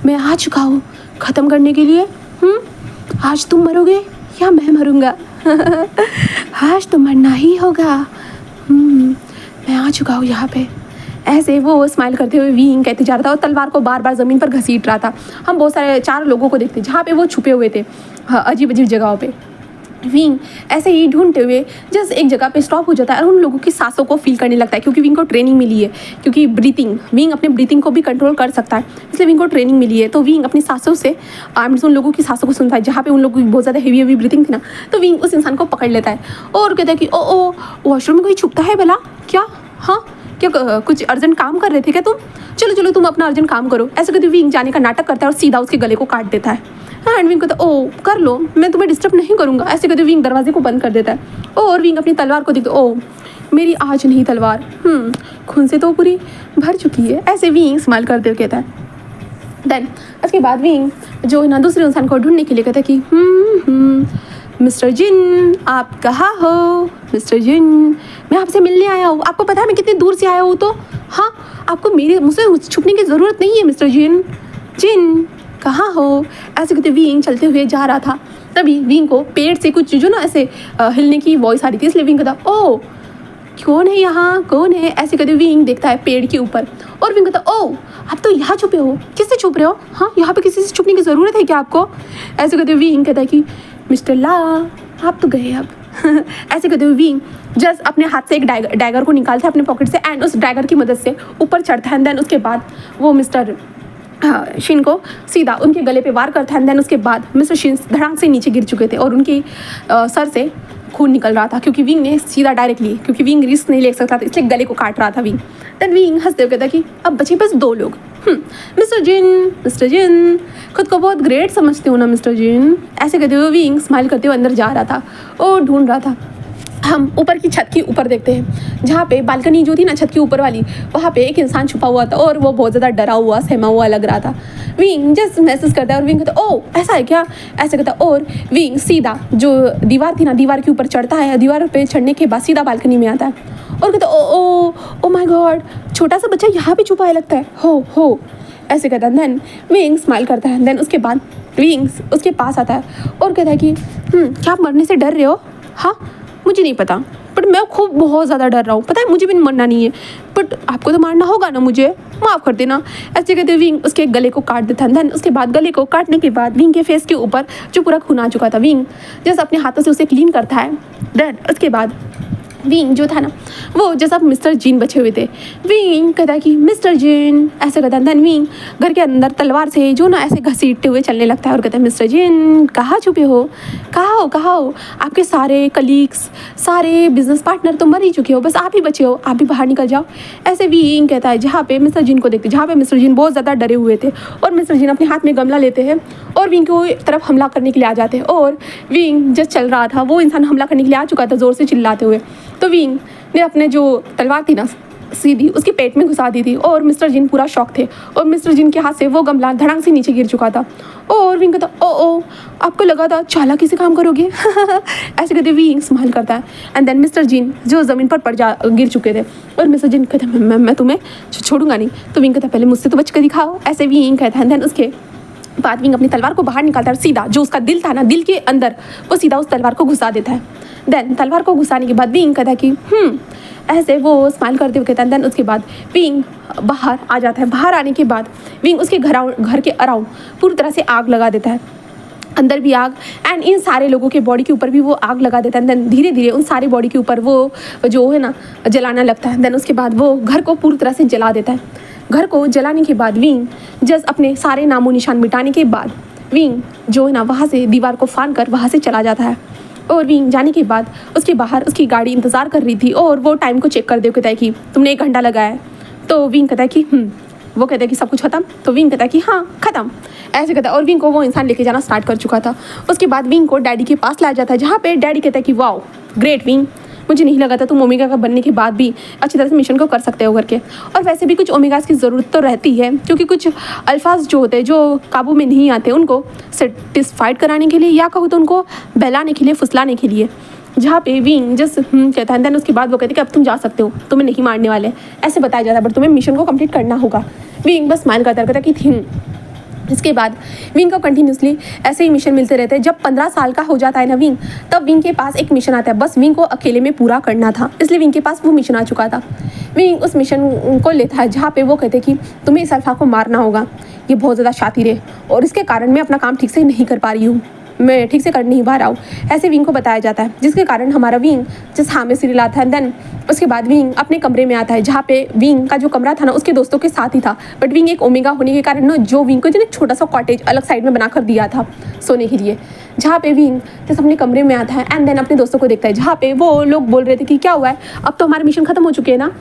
[SPEAKER 1] मैं आ चुका हूँ ख़त्म करने के लिए। आज तुम मरोगे या मैं मरूंगा आज तो मरना ही होगा। मैं आ चुका हूँ यहाँ पे। ऐसे वो स्माइल करते हुए विंग कहते जा रहा था और तलवार को बार बार ज़मीन पर घसीट रहा था। हम बहुत सारे 4 लोगों को देखते जहाँ पे वो छुपे हुए थे अजीब जगहों पे। विंग ऐसे ही ढूंढते हुए जस्ट एक जगह पे स्टॉप हो जाता है और उन लोगों की सांसों को फील करने लगता है, क्योंकि विंग को ट्रेनिंग मिली है। क्योंकि विंग अपने ब्रीथिंग को भी कंट्रोल कर सकता है, इसलिए विंग को ट्रेनिंग मिली है। तो विंग अपनी सांसों से उन लोगों की सांसों को सुनता है। जहाँ पे उन लोगों की बहुत ज़्यादा हेवी ब्रीथिंग थी ना, तो विंग उस इंसान को पकड़ लेता है और कहता है कि ओ वॉशरूम में कोई छुपता है भला क्या, हाँ क्या कुछ अर्जेंट काम कर रहे थे क्या तुम, चलो तुम अपना अर्जेंट काम करो। ऐसे कहते विंग जाने का नाटक करता है और सीधा उसके गले को काट देता है। एंड विंग कहता ओ कर लो, मैं तुम्हें डिस्टर्ब नहीं करूँगा। ऐसे कहते विंग दरवाजे को बंद कर देता है और विंग अपनी तलवार को देखते ओ मेरी आज नहीं तलवार खून से तो पूरी भर चुकी है। ऐसे विंग स्माइल करते हुए कहता है। देन उसके बाद विंग जो है ना दूसरे इंसान को ढूंढने के लिए कहता है कि मिस्टर जिन आप कहाँ हो? मिस्टर जिन मैं आपसे मिलने आया हूँ। आपको पता है मैं कितनी दूर से आया हूँ? तो हाँ, आपको मुझसे छुपने की ज़रूरत नहीं है मिस्टर जिन। जिन कहाँ हो? ऐसे कहते विंग चलते हुए जा रहा था। तभी विंग को पेड़ से कुछ जो ना ऐसे हिलने की वॉइस आ रही थी, इसलिए विंग कहता ओ कौन है यहाँ, कौन है? ऐसे कहते विंग देखता है पेड़ के ऊपर और विंग कहता ओ आप तो यहाँ छुपे हो, किससे छुप रहे हो? हाँ, यहाँ पे किसी से छुपने की ज़रूरत है क्या आपको? ऐसे कहते विंग कहता है कि मिस्टर ला आप तो गए अब। ऐसे कहते हुए विंग जस्ट अपने हाथ से एक डैगर को निकालता है अपने पॉकेट से एंड उस डैगर की मदद से ऊपर चढ़ता है। देन उसके बाद वो मिस्टर शिन को सीधा उनके गले पे वार करता है। देन उसके बाद मिस्टर शिन धड़ाम से नीचे गिर चुके थे और उनकी सर से खून निकल रहा था, क्योंकि विंग ने सीधा डायरेक्टली, क्योंकि विंग रिस्क नहीं ले सकता था इसलिए गले को काट रहा था विंग। देन विंग हंसते हुए कहता कि अब बचे बस 2 लोग। मिस्टर जिन खुद को बहुत ग्रेट समझते हो ना मिस्टर जिन? ऐसे कहते हुए विंग स्माइल करते हुए अंदर जा रहा था और ढूंढ रहा था। हम ऊपर की छत के ऊपर देखते हैं, जहाँ पे बालकनी जो थी ना छत के ऊपर वाली, वहाँ पे एक इंसान छुपा हुआ था और वो बहुत ज़्यादा डरा हुआ सहमा हुआ लग रहा था। विंग जस्ट मैसेज करता है और विंग कहता ओ ऐसा है क्या? ऐसे कहता और विंग सीधा जो दीवार थी ना, दीवार के ऊपर चढ़ता है। दीवार पे चढ़ने के बाद सीधा बालकनी में आता है और कहता ओ माय गॉड, छोटा सा बच्चा यहाँ पे छुपा है लगता है, हो ऐसे कहता है। देन विंग स्माइल करता है। देन उसके बाद विंग उसके पास आता है और कहता है कि क्या आप मरने से डर रहे हो? हाँ, मुझे नहीं पता, बट मैं खूब बहुत ज़्यादा डर रहा हूँ। पता है मुझे भी मरना नहीं है, बट आपको तो मारना होगा ना, मुझे माफ़ कर देना। ऐसे कहते विंग उसके गले को काट देता है। देन उसके बाद गले को काटने के बाद विंग के फेस के ऊपर जो पूरा खून आ चुका था, विंग जैसे अपने हाथों से उसे क्लीन करता है। देन उसके बाद विंग जो था ना वो जैसा मिस्टर जिन बचे हुए थे, विंग कहता है कि मिस्टर जिन, ऐसे कहता है। देन विंग घर के अंदर तलवार से जो ना ऐसे घसीटते हुए चलने लगता है और कहता है मिस्टर जिन कहाँ छुपे हो, कहाँ हो? आपके सारे कलीग्स, सारे बिजनेस पार्टनर तो मर ही चुके हो, बस आप ही बचे हो, आप भी बाहर निकल जाओ। ऐसे विंग कहता है जहाँ पे मिस्टर जिन को देखते, जहाँ पे मिस्टर जिन बहुत ज़्यादा डरे हुए थे और मिस्टर जिन अपने हाथ में गमला लेते हैं और विंग की तरफ हमला करने के लिए आ जाते हैं। और विंग जब चल रहा था वो इंसान हमला करने के लिए आ चुका था ज़ोर से चिल्लाते हुए, तो विंग ने अपने जो तलवार थी ना सीधी उसके पेट में घुसा दी थी और मिस्टर जिन पूरा शॉक थे और मिस्टर जिन के हाथ से वो गमला धड़ाम से नीचे गिर चुका था। और विंग कहता ओ आपको लगा था चालाकी से काम करोगे। ऐसे कहते विंग स्माइल करता है। एंड देन मिस्टर जिन जो ज़मीन पर गिर चुके थे और मिस्टर जिन कहता है मैं तुम्हें छोड़ूंगा नहीं। तो विंग कहता पहले मुझसे तो बच कर दिखाओ, ऐसे विंग कहता है। देन उसके बाद विंग अपनी तलवार को बाहर निकालता है और सीधा जो उसका दिल था ना, दिल के अंदर वो सीधा उस तलवार को घुसा देता है। देन तलवार को घुसाने के बाद विंग कहता है कि ऐसे वो स्माइल करते हुए कहता है। देन उसके बाद विंग बाहर आ जाता है। बाहर आने के बाद विंग उसके घर के अराउंड पूरी तरह से आग लगा देता है, अंदर भी आग एंड इन सारे लोगों के बॉडी के ऊपर भी वो आग लगा देता है। देन धीरे धीरे उन सारे बॉडी के ऊपर वो जो है ना जलाना लगता है। देन उसके बाद वो घर को पूरी तरह से जला देता है। घर को जलाने के बाद विंग जस्ट अपने सारे नामो निशान मिटाने के बाद विंग जो है ना वहाँ से दीवार को फाड़ कर वहाँ से चला जाता है। और विंग जाने के बाद उसके बाहर उसकी गाड़ी इंतज़ार कर रही थी और वो टाइम को चेक कर दे कहता है कि तुमने 1 घंटा लगाया है। तो विंग कहता है कि वो कहता है कि सब कुछ ख़त्म। तो विंग कहता है कि हाँ ख़त्म, ऐसे कहता है। और विंग को वो इंसान लेके जाना स्टार्ट कर चुका था। उसके बाद विंग को डैडी के पास लाया जाता है, जहाँ पे डैडी कहता है कि वाओ ग्रेट विंग, मुझे नहीं लगा था तुम ओमेगा का बनने के बाद भी अच्छी तरह से मिशन को कर सकते हो करके। और वैसे भी कुछ ओमेगास की ज़रूरत तो रहती है, क्योंकि कुछ अल्फाज जो होते हैं जो काबू में नहीं आते उनको सेटिस्फाइड कराने के लिए या कहूँ तो उनको बहलाने के लिए, फुसलाने के लिए, जहाँ पे विंग जस्ट कहता है। देन उसके बाद वो कहते हैं कि अब तुम जा सकते हो, तुम्हें नहीं मारने वाले, ऐसे बताया जाता है, बट तुम्हें मिशन को कंप्लीट करना होगा। विंग बस स्माइल करता कहता कि इसके बाद विंग को कंटिन्यूसली ऐसे ही मिशन मिलते रहते हैं। जब 15 साल का हो जाता है ना विंग, तब विंग के पास एक मिशन आता है, बस विंग को अकेले में पूरा करना था, इसलिए विंग के पास वो मिशन आ चुका था। विंग उस मिशन को लेता है जहाँ पे वो कहते हैं कि तुम्हें इस अल्फा को मारना होगा, ये बहुत ज़्यादा शातिर है और इसके कारण मैं अपना काम ठीक से नहीं कर पा रही हूँ, मैं ठीक से कर नहीं पा रहा हूँ, ऐसे विंग को बताया जाता है। जिसके कारण हमारा विंग जिस हाँ में सिर हिलाता है। देन उसके बाद विंग अपने कमरे में आता है, जहाँ पे विंग का जो कमरा था ना उसके दोस्तों के साथ ही था, बट विंग एक ओमेगा होने के कारण ना जो विंग को जो एक छोटा सा कॉटेज अलग साइड में बनाकर दिया था सोने के लिए, जहाँ पे विंग जैसे अपने कमरे में आता है एंड देन अपने दोस्तों को देखता है, जहाँ पे वो लोग बोल रहे थे कि क्या हुआ है, अब तो हमारे मिशन खत्म हो चुके हैं ना,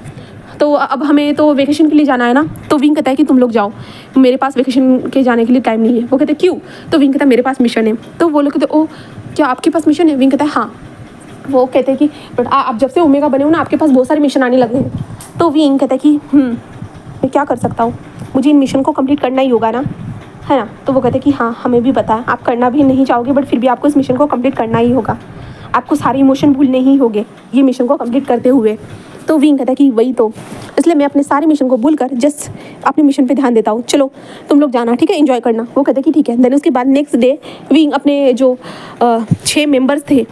[SPEAKER 1] तो अब हमें तो वेकेशन के लिए जाना है ना। तो विंग कहता है कि तुम लोग जाओ, मेरे पास वेकेशन के जाने के लिए टाइम नहीं है। वो कहते क्यों? तो विंग कहता है मेरे पास मिशन है। तो वो लोग कहते ओ क्या आपके पास मिशन है? विंग कहता है हाँ। वो कहते हैं कि बट आप जब से ओमेगा बने हो ना आपके पास बहुत सारे मिशन आने लगे हैं। तो विंग कहता है कि मैं क्या कर सकता हूँ, मुझे इन मिशन को कंप्लीट करना ही होगा ना। है ना। तो वो कहते कि हाँ हमें भी पता है, आप करना भी नहीं चाहोगे बट फिर भी आपको इस मिशन को कंप्लीट करना ही होगा, आपको सारे इमोशन भूलने ही होंगे ये मिशन को कंप्लीट करते हुए। तो विंग कहता है कि वही तो, इसलिए मैं अपने सारे मिशन को भूलकर जस्ट अपने मिशन पे ध्यान देता हूँ, चलो तुम लोग जाना, ठीक है, एंजॉय करना। वो कहते कि ठीक है। देन उसके बाद नेक्स्ट डे विंग अपने जो 6 मेंबर्स थे,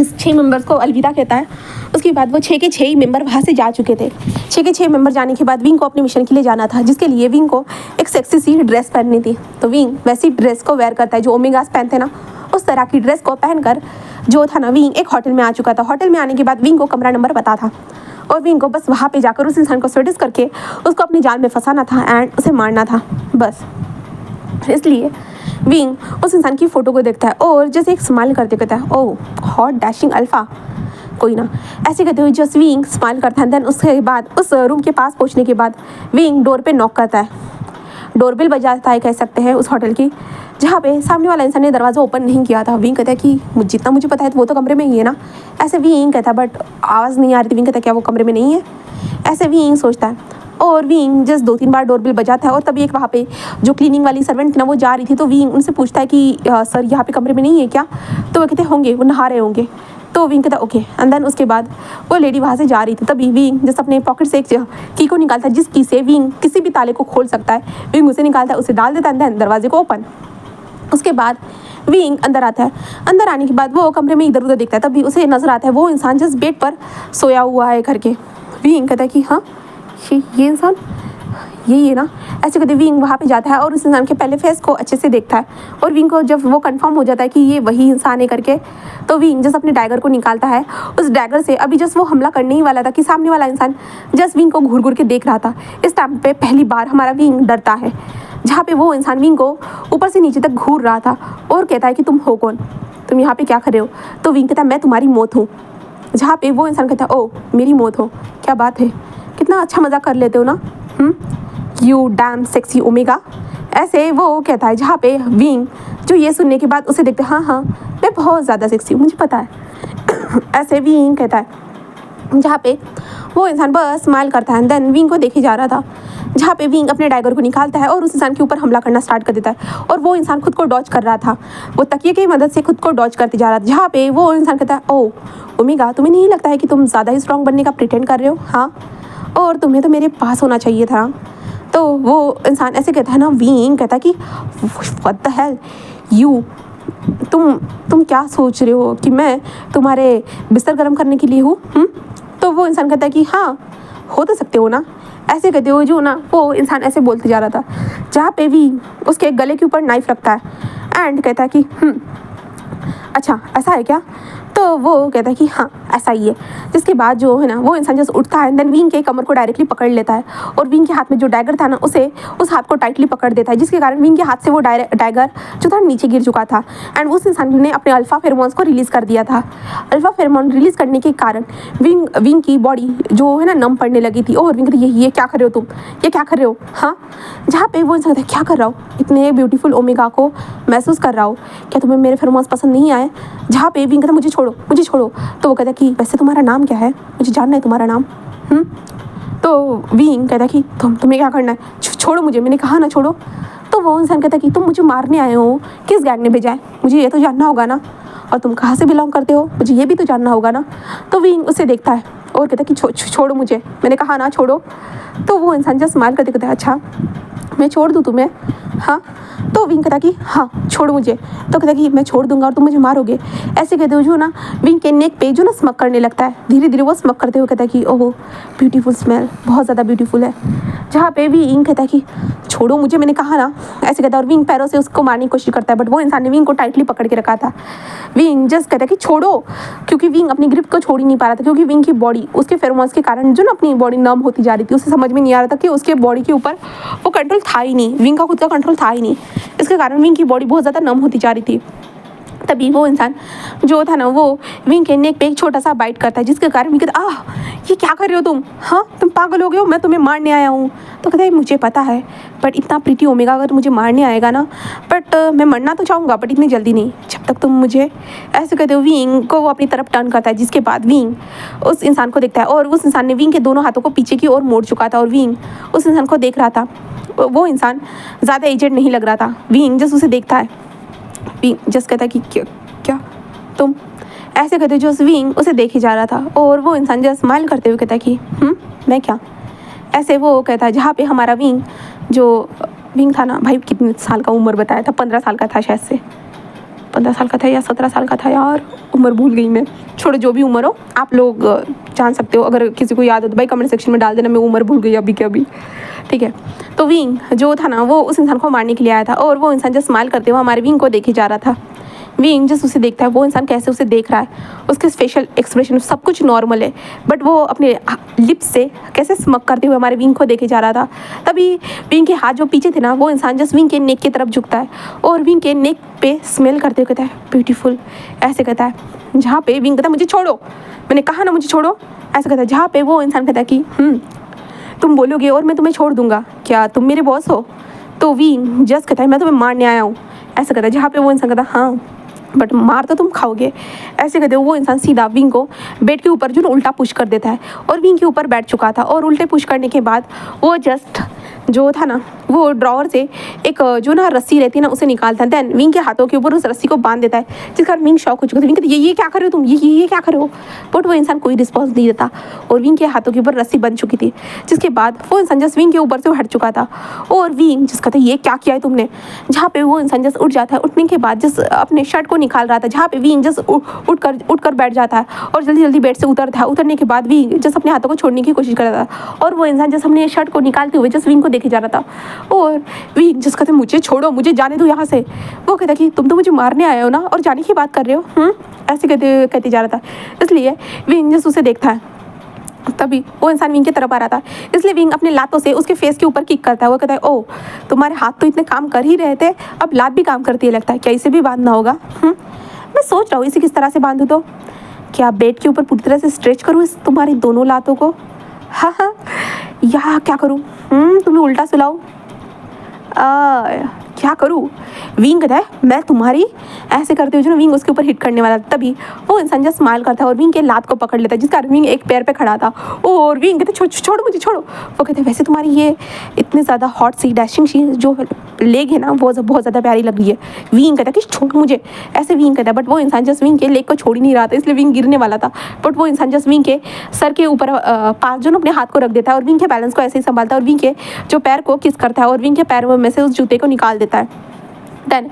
[SPEAKER 1] इस 6 मेंबर्स को अलविदा कहता है। उसके बाद वो 6 के 6 ही मेंबर वहाँ से जा चुके थे। 6 के 6 मेंबर जाने के बाद विंग को अपने मिशन के लिए जाना था, जिसके लिए विंग को एक सेक्सी सी ड्रेस पहननी थी। तो विंग वैसी ड्रेस को वेयर करता है जो ओमेगास पहनते ना, उस तरह की ड्रेस को पहनकर जो था ना विंग एक होटल में आ चुका था। होटल में आने के बाद विंग को कमरा नंबर पता था और विंग को बस वहाँ पे जाकर उस इंसान को सेडिस करके उसको अपनी जाल में फंसाना था एंड उसे मारना था बस। इसलिए विंग उस इंसान की फ़ोटो को देखता है और जैसे एक स्माइल करते कहता है, ओह हॉट डैशिंग अल्फ़ा, कोई ना, ऐसे कहते हुए जस्ट विंग स्माइल करता है। देन उसके बाद उस रूम के पास पहुँचने के बाद विंग डोर पे नॉक करता है, डोरबेल बजाता है कह सकते हैं उस होटल की, जहाँ पे सामने वाला इंसान ने दरवाज़ा ओपन नहीं किया था। विंग कहता है कि जितना मुझे पता है तो वो तो कमरे में ही है ना, ऐसे विंग कहता है, बट आवाज़ नहीं आ रही थी। विंग कहता है क्या वो कमरे में नहीं है, ऐसे विंग सोचता है। और विंग जस्ट 2-3 बार डोरबेल बजाता है और तभी एक वहाँ पे जो क्लीनिंग वाली सर्वेंट थी ना वो जा रही थी। तो विंग उनसे पूछता है कि सर यहाँ पे कमरे में नहीं है क्या। तो वो कहते होंगे, वो नहा रहे होंगे। तो विंग कहता ओके। एंड देन उसके बाद वो लेडी वहाँ से जा रही थी, तभी विंग जैसे अपने पॉकेट से एक की को निकालता है, जिस की से विंग किसी भी ताले को खोल सकता है। विंग उसे निकालता है, उसे डाल देता है, देन दरवाजे को ओपन। उसके बाद विंग अंदर आता है। अंदर आने के बाद वो कमरे में इधर उधर देखता है, तभी उसे नज़र आता है वो इंसान जिस बेड पर सोया हुआ है करके। विंग कहता है कि हाँ ये इंसान यही है ना, ऐसे कहते विंग वहाँ पे जाता है और उस इंसान के पहले फेस को अच्छे से देखता है। और विंग को जब वो कंफर्म हो जाता है कि ये वही इंसान है करके, तो विंग जस्ट अपने डैगर को निकालता है। उस डैगर से अभी जस्ट वो हमला करने ही वाला था कि सामने वाला इंसान जस्ट विंग को घूर घूर के देख रहा था। इस टाइम पे पहली बार हमारा विंग डरता है, जहाँ पे वो इंसान विंग को ऊपर से नीचे तक घूर रहा था और कहता है कि तुम हो कौन, तुम यहाँ पे क्या कर रहे हो। तो विंग कहता है मैं तुम्हारी मौत हूँ, जहाँ पे वो इंसान कहता है ओ मेरी मौत हो, क्या बात है, कितना अच्छा मजाक कर लेते हो ना, यू डैम सेक्सी ओमेगा, ऐसे वो कहता है। जहाँ पे विंग जो ये सुनने के बाद उसे देखते हाँ हाँ मैं बहुत ज़्यादा सेक्सी हूँ, मुझे पता है ऐसे विंग कहता है। जहाँ पे वो इंसान बस स्माइल करता है। देन विंग को देखे जा रहा था, जहाँ पे विंग अपने डैगर को निकालता है और उस इंसान के ऊपर हमला करना स्टार्ट कर देता है। और वो इंसान खुद को डॉज कर रहा था, वो तकिए की मदद से खुद को डॉज करते जा रहा था। जहाँ पे वो इंसान कहता है ओ ओमेगा, तुम्हें नहीं लगता है कि तुम ज़्यादा ही स्ट्रॉन्ग बनने का प्रिटेंड कर रहे हो, हाँ, और तुम्हें तो मेरे पास होना चाहिए था। तो वो इंसान ऐसे कहता है ना, विंग कहता है कि व्हाट द हेल यू, तुम क्या सोच रहे हो कि मैं तुम्हारे बिस्तर गर्म करने के लिए हूँ। तो वो इंसान कहता है कि हाँ हो तो सकते हो ना, ऐसे कहते हो जो ना वो इंसान ऐसे बोलते जा रहा था। जहाँ पे भी उसके गले के ऊपर नाइफ रखता है एंड कहता है कि अच्छा ऐसा है क्या। तो वो कहता है कि हाँ ऐसा ही है। जिसके बाद जो है ना वो इंसान जैसे उठता है, देन विंग के कमर को डायरेक्टली पकड़ लेता है और विंग के हाथ में जो डैगर था ना उसे उस हाथ को टाइटली पकड़ देता है, जिसके कारण विंग के हाथ से वो डैगर जो था नीचे गिर चुका था। एंड उस इंसान ने अपने अल्फा फेरोमोन्स को रिलीज़ कर दिया था। अल्फा फेरोमोन रिलीज़ करने के कारण विंग की बॉडी जो है ना नम पड़ने लगी थी। और विंग ये क्या कर रहे हो तुम, ये क्या कर रहे हो, हाँ। जहाँ पे वो इंसान क्या कर रहा हो, इतने ब्यूटीफुल ओमेगा को महसूस कर रहा हो, क्या तुम्हें मेरे फेरोमोन्स पसंद नहीं आए। जहाँ पे विंग कहता मुझे छोड़ो मुझे छोड़ो। तो वो कहता कि वैसे तुम्हारा नाम क्या है, मुझे जानना है तुम्हारा नाम। तो विंग कहता कि तुम्हें क्या करना है, छोड़ो मुझे, मैंने कहा ना छोड़ो। तो वो इंसान कहता कि तुम मुझे मारने आए हो, किस गैंग ने भेजा है, मुझे ये तो जानना होगा ना, और तुम कहाँ से बिलोंग करते हो, मुझे ये भी तो जानना होगा ना। तो विंग उसे देखता है और कहता कि छोड़ो मुझे, मैंने कहा ना छोड़ो। तो वो इंसान जस्ट स्माइल करते कहता है अच्छा मैं छोड़ दूँ तुम्हें, हाँ। तो विंग कहता कि हाँ छोड़ मुझे। तो कहता कि मैं छोड़ दूंगा और तुम मुझे मारोगे। ऐसे कहते हो जो ना विंग के नेक पे जो ना स्मक करने लगता है, धीरे धीरे वो स्मक करते हुए कहता है कि ओह ब्यूटीफुल स्मेल, बहुत ज़्यादा ब्यूटीफुल है। जहाँ पे विंग कहता है कि छोड़ो मुझे, मैंने कहा ना, ऐसे कहता है। और विंग पैरों से उसको मारने की कोशिश करता है, बट वो इंसान ने विंग को टाइटली पकड़ के रखा था। विंग जस्ट कहता है कि छोड़ो, क्योंकि विंग अपनी ग्रिप को छोड़ ही नहीं पा रहा था, क्योंकि विंग की बॉडी उसके फेरोमोन्स के कारण जो ना अपनी बॉडी नम होती जा रही थी। उसे समझ में नहीं आ रहा था कि उसके बॉडी के ऊपर वो कंट्रोल था ही नहीं, विंग का खुद का कंट्रोल था ही नहीं। इसके कारण विंग की बॉडी बहुत ज़्यादा नम होती जा रही थी। तभी वो इंसान जो था ना वो विंग के नेक पे एक छोटा सा बाइट करता है, जिसके कारण विंग कहता ये क्या कर रहे हो तुम, हाँ तुम पागल हो गए हो, मैं तुम्हें मारने आया हूँ। तो कहता है मुझे पता है, बट इतना प्रीति ओमेगा अगर मुझे मारने आएगा ना, बट मैं मरना तो चाहूँगा बट इतनी जल्दी नहीं, जब तक तुम मुझे, ऐसे कहते हो विंग को वो अपनी तरफ टर्न करता है। जिसके बाद विंग उस इंसान को देखता है और उस इंसान ने विंग के दोनों हाथों को पीछे की ओर मोड़ चुका था और विंग उस इंसान को देख रहा था। वो इंसान ज़्यादा एजेड नहीं लग रहा था। विंग जस्ट उसे देखता है, विंग जस्ट कहता है कि क्या तुम, ऐसे कहते जो विंग उसे देखे जा रहा था और वो इंसान जस्ट स्माइल करते हुए कहता है कि मैं क्या, ऐसे वो कहता है जहाँ पे हमारा विंग, जो विंग था ना भाई, कितने साल का उम्र बताया था, 15 साल का था शायद से, 15 साल का था या 17 साल का था यार, उम्र भूल गई मैं, छोड़ो जो भी उम्र हो आप लोग जान सकते हो, अगर किसी को याद हो तो भाई कमेंट सेक्शन में डाल देना, मैं उम्र भूल गई अभी के अभी, ठीक है। तो विंग जो था ना वो उस इंसान को मारने के लिए आया था और वो इंसान जस्ट स्माइल करते हुए हमारे विंग को देखे जा रहा था। विंग जस्ट उसे देखता है, वो इंसान कैसे उसे देख रहा है, उसके फेशियल एक्सप्रेशन सब कुछ नॉर्मल है, बट वो अपने लिप्स से कैसे स्मक करते हुए हमारे विंग को देखे जा रहा था। तभी विंग के हाथ जो पीछे थे ना, वो इंसान जस्ट विंग के नेक की तरफ झुकता है और विंग के नेक पे स्मेल करते हुए कहता है ब्यूटीफुल, ऐसे कहता है, जहाँ पे विंग कहता है मुझे छोड़ो, मैंने कहा ना मुझे छोड़ो, ऐसे कहता है, जहाँ पे वो इंसान कहता है कि तुम बोलोगे और मैं तुम्हें छोड़ दूंगा, क्या तुम मेरे बॉस हो? तो विंग जस्ट कहता है मैं तुम्हें मारने आया हूँ, ऐसा कहता है, जहाँ पे वो इंसान कहता है हाँ बट मार तो तुम खाओगे, ऐसे कहते हो वो इंसान सीधा विंग को बेड के ऊपर जो उल्टा पुश कर देता है और विंग के ऊपर बैठ चुका था और उल्टे पुश करने के बाद वो जस्ट जो था ना वो ड्रॉवर से एक जो ना रस्सी रहती है ना उसे निकालता है, देन विंग के हाथों के ऊपर उस रस्सी को बांध देता है, जिस कारण विंग शॉक हो चुका था। विंग कहती ये क्या कर रहे हो तुम, ये क्या कर रहे हो, बट वो इंसान कोई रिस्पॉन्स नहीं देता और विंग के हाथों के ऊपर रस्सी बंध चुकी थी, जिसके बाद वो इंसान जस्ट विंग के ऊपर से हट चुका था और विंग जिस कहता है ये क्या किया है तुमने, जहाँ पे वो इंसान जस्ट उठ जाता है, उठने के बाद जस्ट अपने शर्ट को निकाल रहा था, जहाँ पे विंग जस्ट उठ कर बैठ जाता है और जल्दी जल्दी बेड से उतरता है, उतरने के बाद विंग जस्ट अपने हाथों को छोड़ने की कोशिश कर रहा था और वो इंसान जस्ट अपने शर्ट को निकालते हुए जस्ट विंग को देखे जा रहा था और विंग जस्ट कहते मुझे छोड़ो, मुझे जाने दो यहाँ से। वो कहता कि तुम तो मुझे मारने आए हो ना और जाने की बात कर रहे हो, ऐसे कहते जा रहा था। इसलिए विंग जस्ट उसे देखता है, तभी वो इंसान विंग की तरफ आ रहा था, इसलिए विंग अपने लातों से उसके फेस के ऊपर किक करता है। वो कहता है ओ तुम्हारे हाथ तो इतने काम कर ही रहे थे, अब लात भी काम करती है लगता है, क्या इसे भी बांधना होगा? मैं सोच रहा हूँ इसे किस तरह से बांधूँ, तो क्या बेड के ऊपर पूरी तरह से स्ट्रेच करूँ इस तुम्हारी दोनों लातों को, हाँ या क्या करूँ, तुम्हें उल्टा सुलाऊँ, क्या करूँ? विंग कहता है मैं तुम्हारी, ऐसे करते हुए जो विंग उसके ऊपर हिट करने वाला, तभी वो इंसान जस्ट स्माइल करता है और विंग के लात को पकड़ लेता है, जिस कारण विंग एक पैर पे खड़ा था और विंग कहते छोड़ो मुझे छोड़ो। वो कहते हैं वैसे तुम्हारी ये इतनी ज़्यादा हॉट सी डैशिंग सी जो लेग है ना वो बहुत ज़्यादा प्यारी लग रही है। विंग कहता है कि छोड़ मुझे, ऐसे विंग कहता है, बट वो इंसान जस्ट विंग के लेग को छोड़ ही नहीं रहा था, इसलिए विंग गिरने वाला था, बट वो इंसान जस्ट विंग के सर के ऊपर पास जो अपने हाथ को रख देता है और विंग के बैलेंस को ऐसे ही संभालता है और विंग के जो पैर को किस करता है और विंग के पैर में से उस जूते को निकाल देता है। देन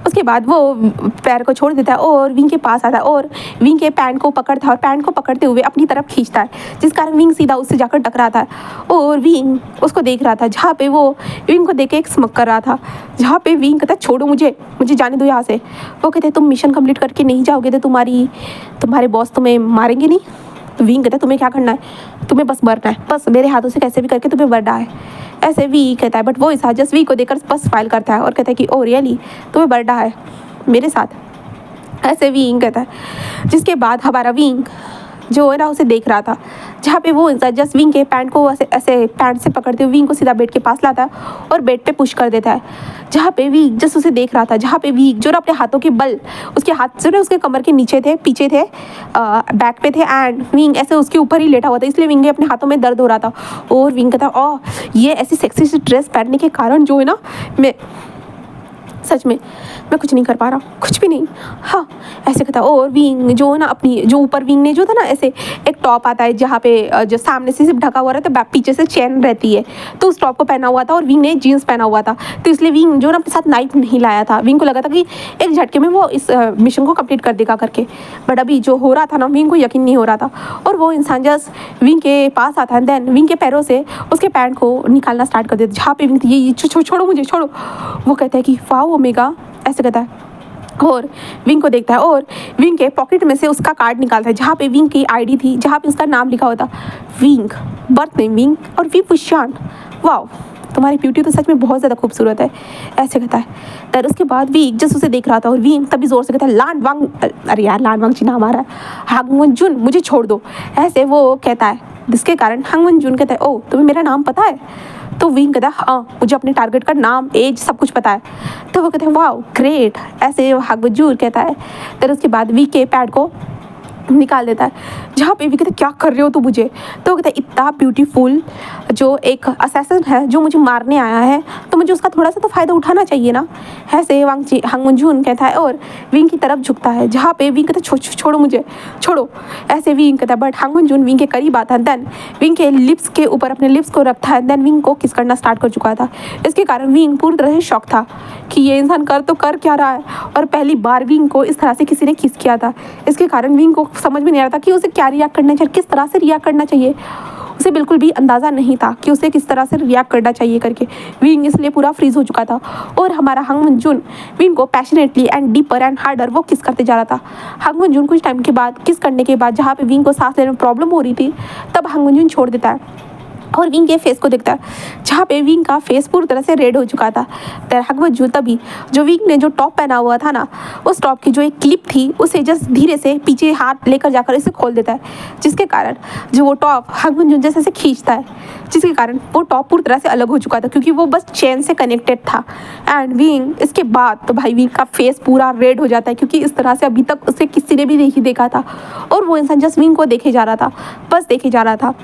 [SPEAKER 1] उसके बाद वो पैर को छोड़ देता है और विंग के पास आता है और विंग के पैंट को पकड़ता है और पैंट को पकड़ते हुए अपनी तरफ खींचता है, जिस कारण विंग सीधा उससे जाकर टकराता है और विंग उसको देख रहा था, जहाँ पे वो विंग को देख के एक स्मक कर रहा था, जहाँ पे विंग कहता है छोड़ो मुझे जाने दो यहाँ से। वो कहते तुम मिशन कंप्लीट करके नहीं जाओगे तो तुम्हारे बॉस तुम्हें मारेंगे नहीं। तो विंग कहता है तुम्हें क्या करना है, तुम्हें बस मरना है, बस मेरे हाथों से कैसे भी करके तुम्हें मरना है, ऐसे वी कहता है, बट वो इस जस्ट वी को देखकर बस स्माइल करता है और कहता है कि ओ रियली तुम्हें बर्थडे है मेरे साथ, ऐसे विंग कहता है। जिसके बाद हमारा विंग जो है ना उसे देख रहा था, जहाँ पे वो इंसान जस्ट विंग के पैंट को ऐसे पैंट से पकड़ते हुए विंग को सीधा बेड के पास लाता है और बेड पे पुश कर देता है, जहाँ पे विंग जस्ट उसे देख रहा था, जहाँ पे विंग जो ना अपने हाथों के बल उसके हाथ जो ना उसके कमर के नीचे थे, पीछे थे, बैक पे थे एंड विंग ऐसे उसके ऊपर ही लेटा हुआ था, इसलिए विंग के अपने हाथों में दर्द हो रहा था और विंग कहता ओह ये ऐसी सेक्सी सी ड्रेस पहनने के कारण जो है ना मैं सच में मैं कुछ नहीं कर पा रहा, कुछ भी नहीं, हाँ ऐसे कहता। और विंग जो है ना अपनी जो ऊपर विंग ने जो था ना ऐसे एक टॉप आता है जहाँ पे जो सामने से सिर्फ ढका हुआ रहता है, पीछे से चेन रहती है, तो उस टॉप को पहना हुआ था और विंग ने जीन्स पहना हुआ था, तो इसलिए विंग जो ना अपने साथ नाइफ नहीं लाया था। विंग को लगा था कि एक झटके में वो इस मिशन को कंप्लीट कर देगा करके, बट अभी जो हो रहा था ना विंग को यकीन नहीं हो रहा था और वो इंसान जस्ट विंग के पास आता है, देन विंग के पैरों से उसके पैंट को निकालना स्टार्ट कर देता, जहाँ पे विंग ये छोड़ो मुझे छोड़ो। वो कहता है कि वाओ ओमेगा, ऐसे कहता है और विंग को देखता है और विंग के पॉकेट में से उसका कार्ड निकालता है, जहाँ पे विंग की आईडी थी, जहाँ पे उसका नाम लिखा होता विंग, बर्थ नेम विंग और वी पुष्यान, वाओ तुम्हारी ब्यूटी तो सच में बहुत ज़्यादा खूबसूरत है, ऐसे कहता है। तर उसके बाद विंग जस्ट उसे देख रहा था और विंग तभी ज़ोर से कहता है लान वांग, अरे यार लान वांग जी नाम आ रहा है, हांगवनजुन मुझे छोड़ दो, ऐसे वो कहता है, जिसके कारण हांगवनजुन कहता है ओ तुम्हें मेरा नाम पता है? तो विंग कहता है हाँ मुझे अपने टारगेट का नाम एज सब कुछ पता है। तो वो कहते हैं वाओ ग्रेट, ऐसे हांगवनजुन कहता है। फिर उसके बाद वी के पैड को निकाल देता है। जहाँ पे भी कहते क्या कर रहे हो तो मुझे, तो कहता है इतना ब्यूटीफुल जो एक असैसिन है जो मुझे मारने आया है तो मुझे उसका थोड़ा सा तो फ़ायदा उठाना चाहिए ना। ऐसे हांग मंजून कहता है और विंग की तरफ झुकता है। जहाँ पे विंग कहता है छोड़ो मुझे छोड़ो, ऐसे विंग कहता है। बट हांग मंजून विंग के करीब आता है। देन विंग के लिप्स के ऊपर अपने लिप्स को रखता है। देन विंग को किस करना स्टार्ट कर चुका था। इसके कारण विंग पूरी तरह से शॉक था कि ये इंसान कर तो कर क्या रहा है, और पहली बार विंग को इस तरह से किसी ने किस किया था। इसके कारण विंग को समझ में नहीं आ रहा था कि उसे क्या रिएक्ट करना चाहिए, किस तरह से रिएक्ट करना चाहिए। उसे बिल्कुल भी अंदाज़ा नहीं था कि उसे किस तरह से रिएक्ट करना चाहिए करके। विंग इसलिए पूरा फ्रीज हो चुका था और हमारा हांग मंजून विंग को passionately and deeper and harder वो किस करते जा रहा था। हांग मंजून कुछ टाइम के बाद किस करने के बाद जहाँ पे विंग को सांस लेने में प्रॉब्लम हो रही थी, तब हांग मंजून छोड़ देता है और विंग के फेस को देखता है। जहाँ पे विंग का फेस पूरी तरह से रेड हो चुका था। हांग मंजून तभी जो विंग ने जो टॉप पहना हुआ था ना, उस टॉप की जो एक क्लिप थी उसे जस्ट धीरे से पीछे हाथ लेकर जाकर इसे खोल देता है, जिसके कारण जो वो टॉप हांग मंजून जैसे से खींचता है, जिसके कारण वो टॉप पूरी तरह से अलग हो चुका था क्योंकि वो बस चेन से कनेक्टेड था। एंड विंग इसके बाद तो भाई विंग का फेस पूरा रेड हो जाता है क्योंकि इस तरह से अभी तक उसे किसी ने भी नहीं देखा था और वो इंसान जस्ट विंग को देखे जा रहा था, बस देखे जा रहा था।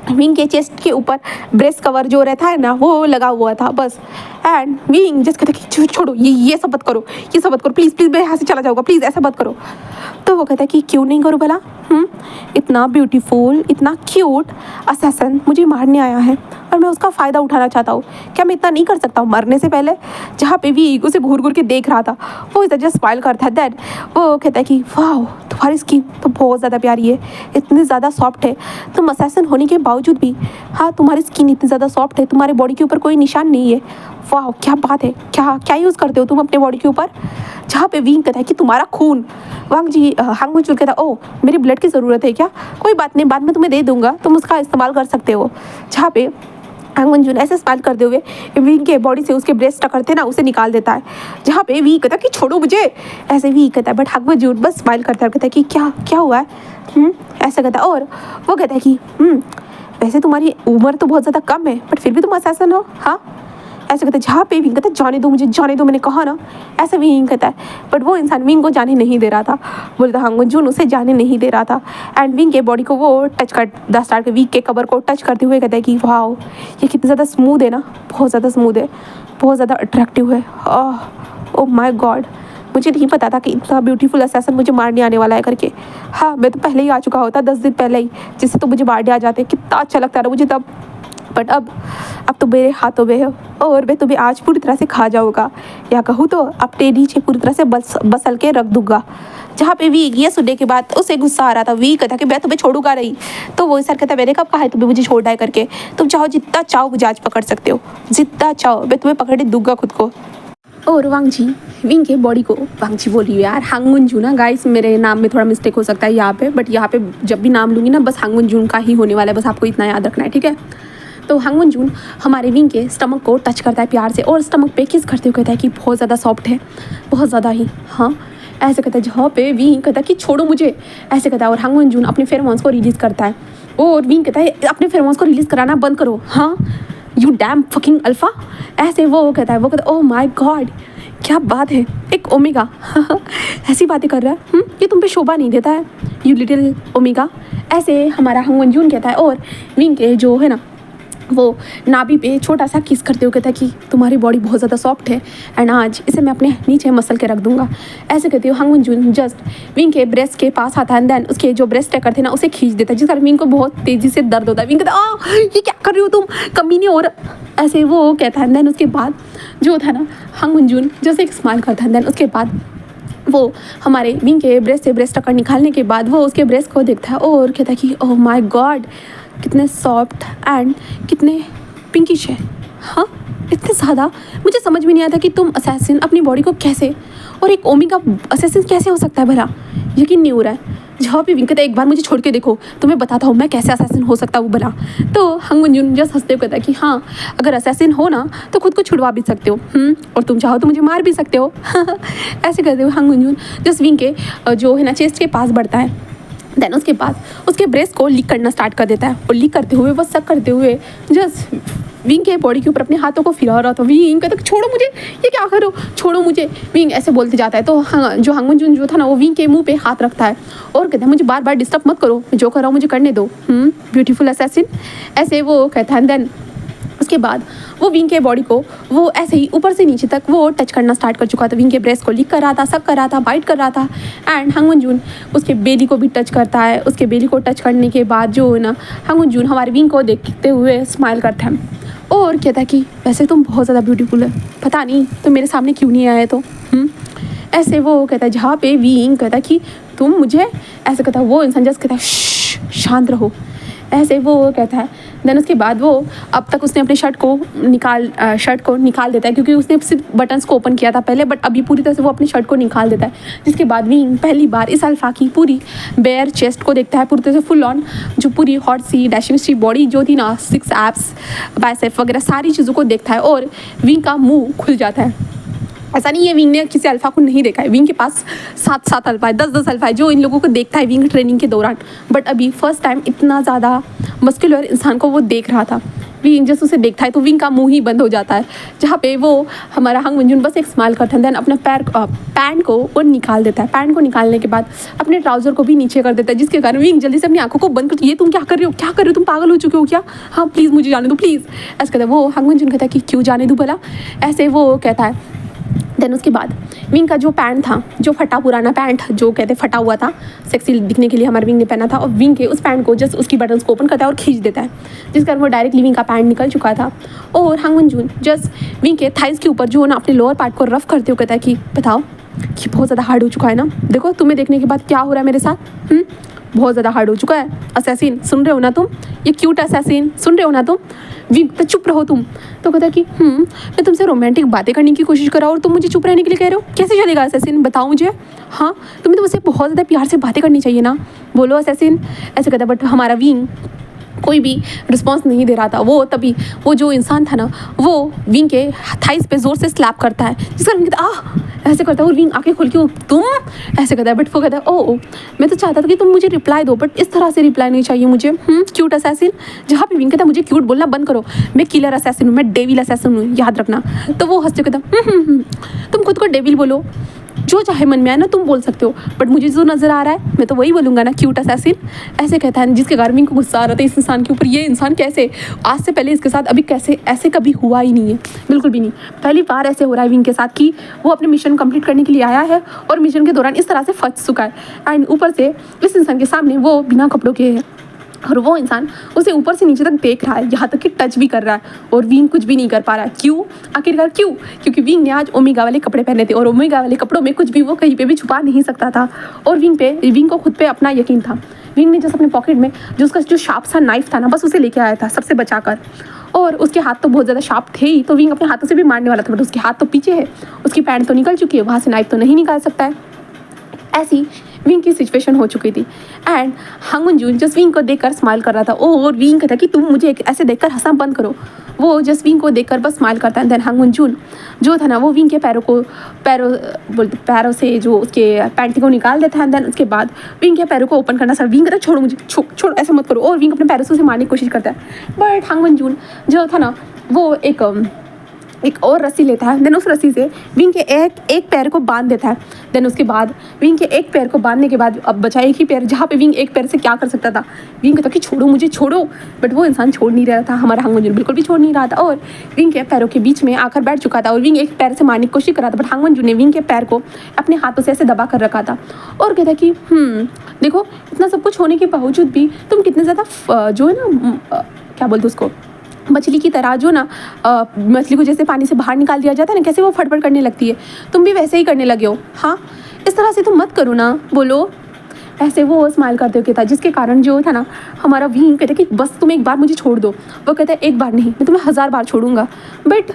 [SPEAKER 1] विंग के चेस्ट के ऊपर ब्रेस्ट कवर जो रहता है ना वो लगा हुआ था बस। एंड विंग जस्ट कहता है कि छोड़ो ये सब मत करो, ये सब मत करो, प्लीज़ प्लीज़ मैं यहाँ से चला जाऊँगा, प्लीज़ ऐसा मत करो। तो वो कहता है कि क्यों नहीं करूँ भला, इतना ब्यूटीफुल इतना क्यूट असैसिन मुझे मारने आया है और मैं उसका फ़ायदा उठाना चाहता हूँ, क्या मैं इतना नहीं कर सकता हूँ मरने से पहले। जहाँ पे भी उसे घूर घूर के देख रहा था वो इस तरह स्माइल करता है। दैट वो कहता है कि वाह तुम्हारी स्किन तो बहुत ज़्यादा प्यारी है, इतनी ज़्यादा सॉफ्ट है, तुम असैसिन होने के बावजूद भी हाँ तुम्हारी स्किन इतनी ज़्यादा सॉफ्ट है, तुम्हारे बॉडी के ऊपर कोई निशान नहीं है, वाह क्या बात है, क्या क्या यूज़ करते हो तुम अपने बॉडी के ऊपर। जहाँ पे विंग कहता है कि तुम्हारा खून। हांग मंजून कहता है ओ मेरी ब्लड की ज़रूरत है क्या, कोई बात नहीं बाद में तुम्हें दे दूंगा, तुम उसका इस्तेमाल कर सकते हो। जहाँ पे हांग मंजून ऐसे स्माइल करते हुए विंग के बॉडी से उसके ब्रेस्ट टकरते ना उसे निकाल देता है। जहाँ पे वी कहता है कि छोड़ो मुझे, ऐसे वी कहता है। बट हांग मंजून बस स्माइल करता है, कहता है कि क्या क्या हुआ है, ऐसा कहता है। और वो कहता है कि वैसे तुम्हारी उम्र तो बहुत ज़्यादा कम है बट फिर भी तुम असैसिन हो, हाँ ऐसे कहता है। जहाँ पे विंग कहता है जाने दो मुझे, जाने दो, मैंने कहा ना, ऐसा विंग कहता है। बट वो इंसान विंग को जाने नहीं दे रहा था, बोलता हांग मंजून उसे जाने नहीं दे रहा था। एंड विंग के बॉडी को वो टच कर स्टार्ट विंग के कवर को टच करते हुए कहता है कि वाह ये कितनी ज़्यादा स्मूथ है ना, बहुत ज़्यादा स्मूथ है, बहुत ज़्यादा अट्रैक्टिव है। ओह माय गॉड, मुझे नहीं पता था कि इतना ब्यूटीफुल असैसिन मुझे मारने आने वाला है करके। हाँ मैं तो पहले ही आ चुका होता 10 दिन पहले ही, जिससे तो मुझे मारने आ जाते, कितना अच्छा लगता था मुझे तब। बट अब तो मेरे हाथों में है और मैं तुम्हें आज पूरी तरह से खा जाऊँगा, या कहूँ तो अपने नीचे पूरी तरह से बसल के रख दूँगा। जहाँ पे वी ये सुनने के बाद उसे गुस्सा आ रहा था। वी कहता कि मैं तुम्हें छोड़ूंगा नहीं, तो वो सर कहता मैंने कब कहा है तुम्हें मुझे छोड़ना है करके, तुम चाहो जितना चाहो मुझे आज पकड़ सकते हो, जितना चाहो मैं तुम्हें पकड़ने दूंगा खुद को। और वांग जी विंग के बॉडी को वांग जी बोल रही है यार, हांग मंजून ना गाइस, मेरे नाम में थोड़ा मिस्टेक हो सकता है यहाँ पे, बट यहाँ पे जब भी नाम लूँगी ना बस हांग मंजून का ही होने वाला है, बस आपको इतना याद रखना है, ठीक है। तो हांग मंजून हमारे विंग के स्टमक को टच करता है प्यार से और स्टमक पे किस करते हुए कहता है कि बहुत ज़्यादा सॉफ्ट है, बहुत ज़्यादा ही, हाँ ऐसे कहता है। जहाँ पे विंग कहता है कि छोड़ो मुझे, ऐसे कहता है। और हांग मंजून अपने फेरोमोन्स को रिलीज़ करता है और विंग कहता है अपने फेरोमोन्स को रिलीज़ कराना बंद करो, हाँ यू डैम फकिंग अल्फा, ऐसे वो कहता है। ओह माय गॉड क्या बात है, एक ओमेगा ऐसी बातें कर रहा है, ये तुम पे शोभा नहीं देता है यू लिटिल ओमेगा, ऐसे हमारा हांग मंजून कहता है। और विंग के जो है ना वो नाभि पे छोटा सा किस करते हुए कहता है कि तुम्हारी बॉडी बहुत ज़्यादा सॉफ्ट है एंड आज इसे मैं अपने नीचे मसल के रख दूंगा, ऐसे कहते हो। हांग मंजून जस्ट विंग के ब्रेस्ट के पास आता है एंड देन उसके जो ब्रेस्ट टैकर थे ना उसे खींच देता है, जिस कारण विंग को बहुत तेज़ी से दर्द होता है। विंग कहता है ये क्या कर रही हो तुम कमीने, और ऐसे वो कहता है। देन उसके बाद जो था ना हांग मंजून जैसे एक स्माइल करता है। देन उसके बाद वो हमारे विंग के ब्रेस्ट से ब्रेस्ट टक्कर निकालने के बाद वो उसके ब्रेस्ट को देखता है और कहता है कि ओह माय गॉड कितने सॉफ्ट एंड कितने पिंकिश है, हाँ इतने ज़्यादा। मुझे समझ में नहीं आता कि तुम असैसिन अपनी बॉडी को कैसे, और एक ओमेगा असैसिन कैसे हो सकता है भला, यकीन नहीं हो रहा है। जहाँ पे विंग कहता है एक बार मुझे छोड़ के देखो, तुम्हें बताता हूँ मैं कैसे असैसिन हो सकता हूँ भला। तो हांग मंजून जस्ट हंसते हुए कहता है कि हाँ अगर असैसिन हो ना तो खुद को छुड़वा भी सकते हो, और तुम चाहो तो मुझे मार भी सकते हो ऐसे कहते हुए हांग मंजून जस्ट विंग के जो है ना चेस्ट के पास बढ़ता है। देन उसके बाद उसके ब्रेस्ट को लीक करना स्टार्ट कर देता है और लीक करते हुए वो सक करते हुए जस्ट विंग के बॉडी के ऊपर अपने हाथों को फिरा रहा था। विंग कहता छोड़ो मुझे, ये क्या कर रहे हो, छोड़ो मुझे। विंग ऐसे बोलते जाता है। तो हाँ, जो हांगमन जून जो था ना वो विंग के मुंह पे हाथ रखता है और कहता है मुझे बार बार डिस्टर्ब मत करो, मैं जो कर रहा हूँ मुझे करने दो, ब्यूटीफुल असैसिन, ऐसे वो कहता है। देन उसके बाद वो विंग के बॉडी को वो ऐसे ही ऊपर से नीचे तक वो टच करना स्टार्ट कर चुका था। विंग के ब्रेस्ट को लिक कर रहा था, सब कर रहा था, बाइट कर रहा था। एंड हांगमन जून उसके बेली को भी टच करता है। उसके बेली को टच करने के बाद जो है ना, हांगमन जून हमारे विंग को देखते हुए स्माइल करता है और कहता है कि वैसे तुम बहुत ज़्यादा ब्यूटीफुल है, पता नहीं तुम मेरे सामने क्यों नहीं आए। तो ऐसे वो कहता है, जहाँ पे विंग कहता है कि तुम मुझे ऐसे कहता है, वो इंसान जस्ट कहता है शांत रहो, ऐसे वो कहता है। देन उसके बाद वो अब तक उसने अपने शर्ट को निकाल देता है, क्योंकि उसने सिर्फ बटन्स को ओपन किया था पहले, बट अभी पूरी तरह से वो अपनी शर्ट को निकाल देता है। जिसके बाद विंग पहली बार इस अल्फा की पूरी बेयर चेस्ट को देखता है, पूरी तरह से फुल ऑन, जो पूरी हॉट सी डैशिंग सी बॉडी जो थी ना, 6 एब्स, बाइसेप वगैरह सारी चीज़ों को देखता है और विंग का मुँह खुल जाता है। ऐसा नहीं है विंग ने किसी अल्फा को नहीं देखा है, विंग के पास 7 अल्फा है, 10 अल्फा है, जो इन लोगों को देखता है विंग ट्रेनिंग के दौरान। बट अभी फर्स्ट टाइम इतना ज़्यादा मस्कुलर इंसान को वो देख रहा था। विंग जैसे उसे देखता है तो विंग का मुंह ही बंद हो जाता है, जहाँ पे वो हमारा हांगमन जून बस एक स्माइल करता है। देन अपने पैंट को वो निकाल देता है। पैंट को निकालने के बाद अपने ट्राउज़र को भी नीचे कर देता है, जिसके कारण विंग जल्दी से अपनी आंखों को बंद करती है। ये तुम क्या कर रहे हो, क्या कर रहे हो, तुम पागल हो चुके हो क्या, हाँ प्लीज़ मुझे जाने दो प्लीज़, ऐसा कहता है। वो हांगमन जून कहता है कि क्यों जाने दूँ भला, ऐसे वो कहता है। देन उसके बाद विंग का जो पैंट था, जो फटा पुराना पैंट जो कहते फटा हुआ था, सेक्सी दिखने के लिए हमारे विंग ने पहना था, और विंग के उस पैंट को जस्ट उसकी बटन्स को ओपन करता है और खींच देता है, जिस कारण वो डायरेक्टली विंग का पैंट निकल चुका था। और हांगमन जून जस्ट विंग के थाइस के ऊपर जो ना अपने लोअर पार्ट को रफ करते हुए कहता है कि बताओ कि बहुत ज़्यादा हार्ड हो चुका है ना, देखो तुम्हें देखने के बाद क्या हो रहा है मेरे साथ, बहुत ज़्यादा हार्ड हो चुका है। असैसिन सुन रहे हो ना तुम, ये क्यूट असैसिन सुन रहे हो ना तुम, विंग तो चुप रहो तुम। तो कहता है कि मैं तुमसे रोमांटिक बातें करने की कोशिश कर रहा हूँ और तुम मुझे चुप रहने के लिए कह रहे हो, कैसे चलेगा असैसिन, बताओ मुझे। हाँ तुम्हें तो मुझसे बहुत ज़्यादा प्यार से बातें करनी चाहिए ना, बोलो असैसिन, ऐसे कहता है। बट हमारा विंग कोई भी रिस्पॉन्स नहीं दे रहा था। वो तभी वो जो इंसान था ना, वो विंग के थाइस पे ज़ोर से स्लैप करता है, जिस कारण कहता है ऐसे करता है, और विंग आंखें खोल के तुम ऐसे कहता है। बट वो कहता है ओ मैं तो चाहता था कि तुम मुझे रिप्लाई दो, बट इस तरह से रिप्लाई नहीं चाहिए मुझे, क्यूट असैसिन। जहाँ पे विंग कहता है मुझे क्यूट बोलना बंद करो, मैं किलर असैसिन हूँ, मैं डेविल असैसिन हूँ, याद रखना। तो वो हंसते कहता तुम खुद को डेविल बोलो, जो चाहे मन में आए ना तुम बोल सकते हो, बट मुझे जो नज़र आ रहा है मैं तो वही बोलूँगा ना, क्यूट असैसिन, ऐसे कहता है। जिसके कारण विंग को गुस्सा आ रहा था इस इंसान के ऊपर, ये इंसान कैसे आज से पहले इसके साथ अभी कैसे ऐसे कभी हुआ ही नहीं है, बिल्कुल भी नहीं, पहली बार ऐसे हो रहा है विंग के साथ कि वो अपने मिशन कंप्लीट करने के लिए आया है और मिशन के दौरान इस तरह से फंस चुका है। एंड ऊपर से इस इंसान के सामने वो बिना कपड़ों के है और वो इंसान उसे ऊपर से नीचे तक देख रहा है, यहाँ तक कि टच भी कर रहा है, और विंग कुछ भी नहीं कर पा रहा है। क्यों, आखिरकार क्यों? क्योंकि विंग ने आज ओमेगा वाले कपड़े पहने थे और ओमेगा वाले कपड़ों में कुछ भी वो कहीं पे भी छुपा नहीं सकता था। और विंग को खुद पे अपना यकीन था। विंग ने जस्ट अपने पॉकेट में जो उसका जो शार्प सा नाइफ था ना, बस उसे लेके आया था सबसे बचाकर, और उसके हाथ तो बहुत ज़्यादा शार्प थे ही, तो विंग अपने हाथों से भी मारने वाला था, बट उसके हाथ तो पीछे है, उसकी पैंट तो निकल चुकी है, वहाँ से नाइफ तो नहीं निकाल सकता है। ऐसी विंग की सिचुएशन हो चुकी थी। एंड हांगमन जून जस्ट विंग को देखकर स्माइल कर रहा था, और विंग कहता कि तुम मुझे ऐसे देखकर हंसना बंद करो। वो जस्ट विंग को देखकर बस स्माइल करता है। देन हांगमन जून जो था ना, वो विंग के पैरों से जो उसके पैंटी को निकाल देता है। देन उसके बाद विंग के पैरों को ओपन करना सर, विंग कहता छोड़ो मुझे, छोड़ ऐसा मत करो, और विंग अपने पैरों से उसे मारने की कोशिश करता है। बट हांगमन जून जो था ना, वो एक और रस्सी लेता है। देन उस रस्सी से विंग के एक पैर को बांध देता है। देन उसके बाद विंग के एक पैर को बांधने के बाद अब बचा एक ही पैर, जहाँ पे विंग एक पैर से क्या कर सकता था। विंग कहता कि छोड़ो मुझे, छोड़ो, बट वो इंसान छोड़ नहीं रहा था, हमारा हांगमन जून बिल्कुल भी छोड़ नहीं रहा था, और विंग के पैरों के बीच में आकर बैठ चुका था, और विंग एक पैर से मारने की कोशिश कर रहा था, बट हांगमन जून ने विंग के पैर को अपने हाथों से ऐसे दबा कर रखा था, और कहता कि देखो इतना सब कुछ होने के बावजूद भी तुम कितने ज़्यादा जो है ना, क्या बोलते उसको, मछली की तरह जो ना, मछली को जैसे पानी से बाहर निकाल दिया जाता है ना, कैसे वो फटफट करने लगती है, तुम भी वैसे ही करने लगे हो। हाँ इस तरह से तुम मत करो ना, बोलो, ऐसे वो स्माइल करते हुए कहता, जिसके कारण जो था ना, हमारा विंग कहता कि बस तुम एक बार मुझे छोड़ दो। वो कहता है एक बार नहीं, मैं तुम्हें 1000 बार छोड़ूंगा, बट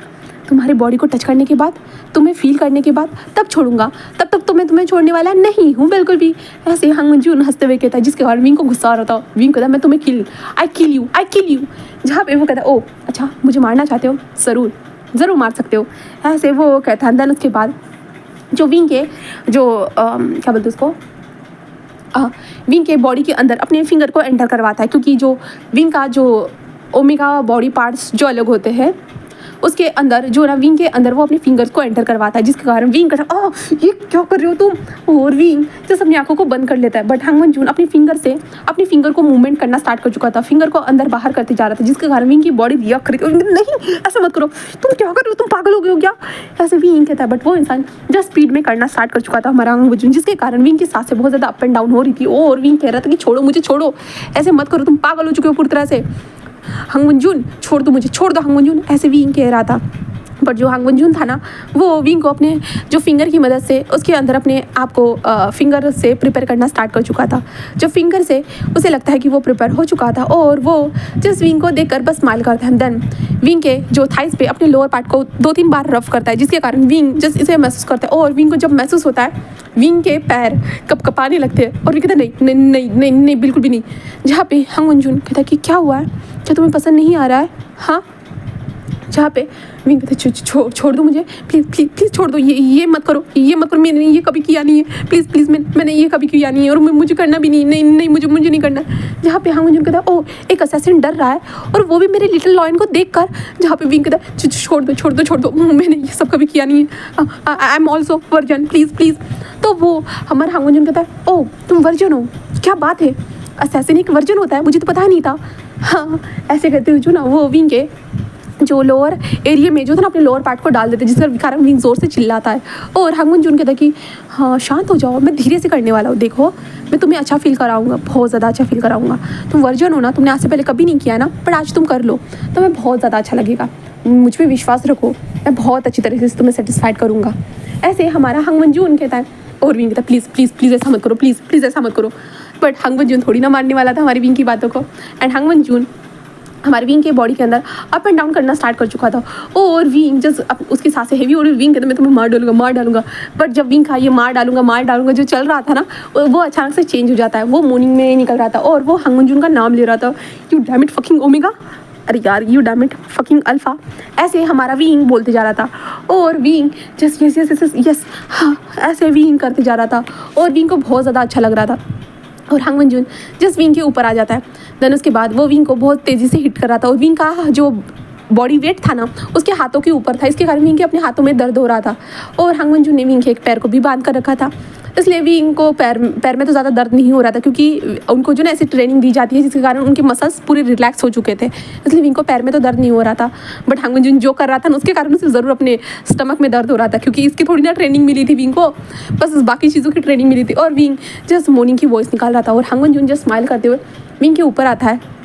[SPEAKER 1] तुम्हारी बॉडी को टच करने के बाद, तुम्हें फील करने के बाद तब छोड़ूंगा, तब तक तो मैं तुम्हें छोड़ने वाला नहीं हूँ बिल्कुल भी। ऐसे हांगमन जून हंसते हुए कहता है, जिसके कारण विंग को गुस्सा आ रहा था। विंग कहता मैं तुम्हें आई किल यू। जहाँ पे वो कहता ओ अच्छा मुझे मारना चाहते हो, ज़रूर मार सकते हो, ऐसे वो कहता है। देन उसके बाद जो विंग के जो क्या बोलते उसको, विंग के बॉडी के अंदर अपने फिंगर को एंटर करवाता है, क्योंकि जो विंग का जो ओमेगा बॉडी पार्ट्स जो अलग होते हैं उसके अंदर जो ना विंग के अंदर वो अपने फिंगर्स को एंटर करवाता है, जिसके कारण विंग कहता है ये क्या कर रहे हो तुम, और विंग जैसे अपनी आंखों को बंद कर लेता है। बट हांगमन जून अपनी फिंगर को मूवमेंट करना स्टार्ट कर चुका था, फिंगर को अंदर बाहर करते जा रहा था, जिसके कारण विंग की बॉडी रिएक्ट कर रही थी। नहीं ऐसा मत करो, तुम क्या कर रहे हो, तुम पागल हो गए हो क्या, ऐसे विंग कहता है। बट वो इंसान जस्ट स्पीड में करना स्टार्ट कर चुका था हमारा हांगमन जून, जिसके कारण विंग की सांसें बहुत ज़्यादा अप एंड डाउन हो रही थी। और विंग कह रहा था कि छोड़ो मुझे, छोड़ो, ऐसे मत करो, तुम पागल हो चुके हो पूरी तरह से, हांगमन जून छोड़ दो मुझे, छोड़ दो हांगमन जून, ऐसे विंग कह रहा था। बट जो हांगमन जून था ना, वो विंग को अपने जो फिंगर की मदद से उसके अंदर अपने आप को फिंगर से प्रिपेयर करना स्टार्ट कर चुका था। जो फिंगर से उसे लगता है कि वो प्रिपेयर हो चुका था, और वो जिस विंग को देखकर बस स्माइल करता है। देन विंग के जो थाइस पे अपने लोअर पार्ट को 2-3 बार रफ करता है, जिसके कारण विंग जस्ट इसे महसूस करता है। और विंग को जब महसूस होता है, विंग के पैर कपकपाने लगते हैं और विंग कहता है नहीं नहीं नहीं नहीं नहीं बिल्कुल भी नहीं। जहाँ पे हांगमन जून कहता है कि क्या हुआ है, क्या तुम्हें पसंद नहीं आ रहा है, हाँ। जहाँ पे विंग कहते छोड़ दो मुझे, प्लीज़ प्लीज़ प्लीज़ छोड़ दो, ये मत करो, ये मत करो, मैंने ये कभी किया नहीं है, प्लीज़ प्लीज़ मैंने ये कभी किया नहीं है, और मुझे करना भी नहीं, नहीं नहीं मुझे नहीं करना। जहाँ पे हांगमन जून कहता है ओह एक असैसिन डर रहा है, और वो भी मेरे लिटिल लॉयन को देख कर। जहाँ पे विंग कहता है छोड़ दो, मैंने ये सब कभी किया नहीं है, I am also version, please please. तो वो हमारा हांगमन जून कहता है ओह तुम वर्जन हो, क्या बात है, असैसिन एक वर्जन होता है, मुझे तो पता नहीं था, हाँ। ऐसे कहते हुए जो ना वो विंग के जो लोअर एरिया में जो था ना अपने लोअर पार्ट को डाल देते, जिसके कारण विंग जोर से चिल्लाता है। और हांगमन जून कहता है कि हाँ शांत हो जाओ, मैं धीरे से करने वाला हूँ, देखो मैं तुम्हें अच्छा फील कराऊंगा, बहुत ज़्यादा अच्छा फील कराऊंगा। तुम वर्जन हो ना, तुमने आज से पहले कभी नहीं किया ना, पर आज तुम कर लो तो मैं बहुत ज़्यादा अच्छा लगेगा, मुझ पर विश्वास रखो, मैं बहुत अच्छी तरीके से तुम्हें सेटिस्फाइड करूँगा। ऐसे हमारा हांगमन जून कहता है। और विंग कहता है प्लीज़ प्लीज़ प्लीज़ ऐसा मत करो, प्लीज़ प्लीज़ ऐसा मत करो। बट हांगमन जून थोड़ी ना मानने वाला था हमारी विंग की बातों को। एंड हांगमन जून हमारे विंग के बॉडी के अंदर अप एंड डाउन करना स्टार्ट कर चुका था, और विंग जब उसकी सांसें हेवी हो रही, विंग कहता मैं तुम्हें मार डालूंगा। बट जब विंग का ये मार डालूंगा जो चल रहा था ना, वो अचानक से चेंज हो जाता है, वो मॉर्निंग में निकल रहा था, और वो हांगमन जून का नाम ले रहा था, you damn it fucking omega, अरे यार you damn it fucking alpha, ऐसे हमारा विंग बोलते जा रहा था। और wing just yes yes yes yes हाँ ऐसे विंग करते जा रहा था, और विंग को बहुत ज़्यादा अच्छा लग रहा था। और हांगमन जून जस्ट विंग के ऊपर आ जाता है। देन उसके बाद वो विंग को बहुत तेज़ी से हिट कर रहा था, और विंग का जो बॉडी वेट था ना उसके हाथों के ऊपर था, इसके कारण विंग के अपने हाथों में दर्द हो रहा था। और हांगमन जून ने विंग के एक पैर को भी बांध कर रखा था, इसलिए विंग को पैर में तो ज़्यादा दर्द नहीं हो रहा था, क्योंकि उनको जो ना ऐसी ट्रेनिंग दी जाती है जिसके कारण उनके मसल्स पूरे रिलैक्स हो चुके थे, इसलिए विंग को पैर में तो दर्द नहीं हो रहा था। बट हांगमन जून जो कर रहा था ना उसके कारण उसे ज़रूर अपने स्टमक में दर्द हो रहा था, क्योंकि इसकी थोड़ी ना ट्रेनिंग मिली थी विंग को, बस बाकी चीज़ों की ट्रेनिंग मिली थी। और विंग जस्ट मॉर्निंग की वॉइस निकाल रहा था, और हांगमन जून जस्ट स्माइल करते हुए विंग के ऊपर आता है,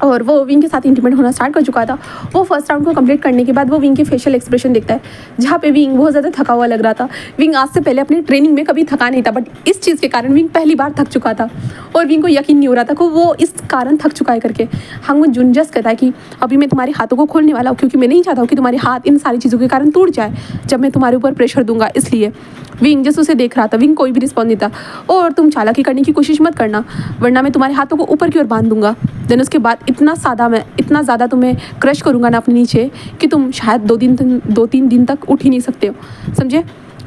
[SPEAKER 1] और वो विंग के साथ इंटीमेट होना स्टार्ट कर चुका था। वो फर्स्ट राउंड को कंप्लीट करने के बाद वो विंग के फेशियल एक्सप्रेशन देखता है, जहाँ पे विंग बहुत ज़्यादा थका हुआ लग रहा था। विंग आज से पहले अपनी ट्रेनिंग में कभी थका नहीं था, बट इस चीज़ के कारण विंग पहली बार थक चुका था, और विंग को यकीन नहीं हो रहा था कि वो इस कारण थक चुका है करके। हांगमन जून जस्ट कहता है कि अभी मैं तुम्हारे हाथों को खोलने वाला हूँ, क्योंकि मैं नहीं चाहता हूँ कि तुम्हारे हाथ इन सारी चीज़ों के कारण टूट जाए जब मैं तुम्हारे ऊपर प्रेशर दूंगा, इसलिए। विंग जस्ट उसे देख रहा था, विंग कोई भी रिस्पॉन्स नहीं था। और तुम चालाकी करने की कोशिश मत करना, वरना मैं तुम्हारे हाथों को ऊपर की ओर बांध दूंगा। देन उसके बाद इतना ज़्यादा तुम्हें क्रश करूँगा ना अपने नीचे कि तुम शायद 2-3 दिन तक उठ ही नहीं सकते हो, समझे।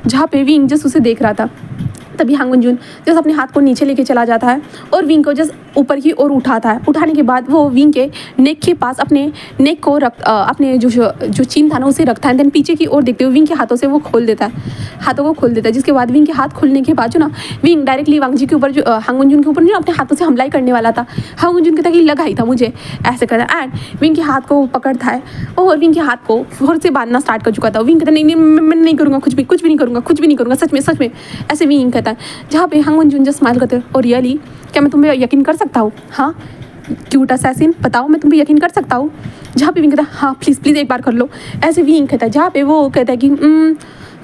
[SPEAKER 1] जहाँ पे विंग जस्ट उसे देख रहा था, तभी हांगमन जून जस्ट अपने हाथ को नीचे लेके चला जाता है, और विंग को जस्ट ऊपर की ओर उठाता है। उठाने के बाद वो विंग के नेक के पास अपने नेक को अपने जो चीन था ना उसे रखता है। देन पीछे की ओर देखते हुए विंग के हाथों से वो हाथों को खोल देता है, जिसके बाद विंग के हाथ खुलने के बाद जो ना विंग डायरेक्टली वांगजी के ऊपर जो हांगमन जून के ऊपर जो अपने हाथों से हमला ही करने वाला था। हांगमन जून कहता कि लगा ही था मुझे, ऐसे करता। एंड विंग के हाथ को पकड़ता है, और विंग के हाथ को फिर से बांधना स्टार्ट कर चुका था। विंग कहता नहीं मैं नहीं करूँगा, कुछ भी नहीं करूँगा, सच में, ऐसे विंग कहता है। जहाँ पे हांगमन जून जस्ट स्माइल करते हैं, और रियली क्या मैं तुम्हें यकीन कर सकता हूँ, हाँ क्यूट असैसिन, बताओ मैं तुम्हें यकीन कर सकता हूँ। जहाँ पे विंग कहता है हाँ प्लीज़ एक बार कर लो, ऐसे विंग कहता है। जहाँ पे वो कहता है कि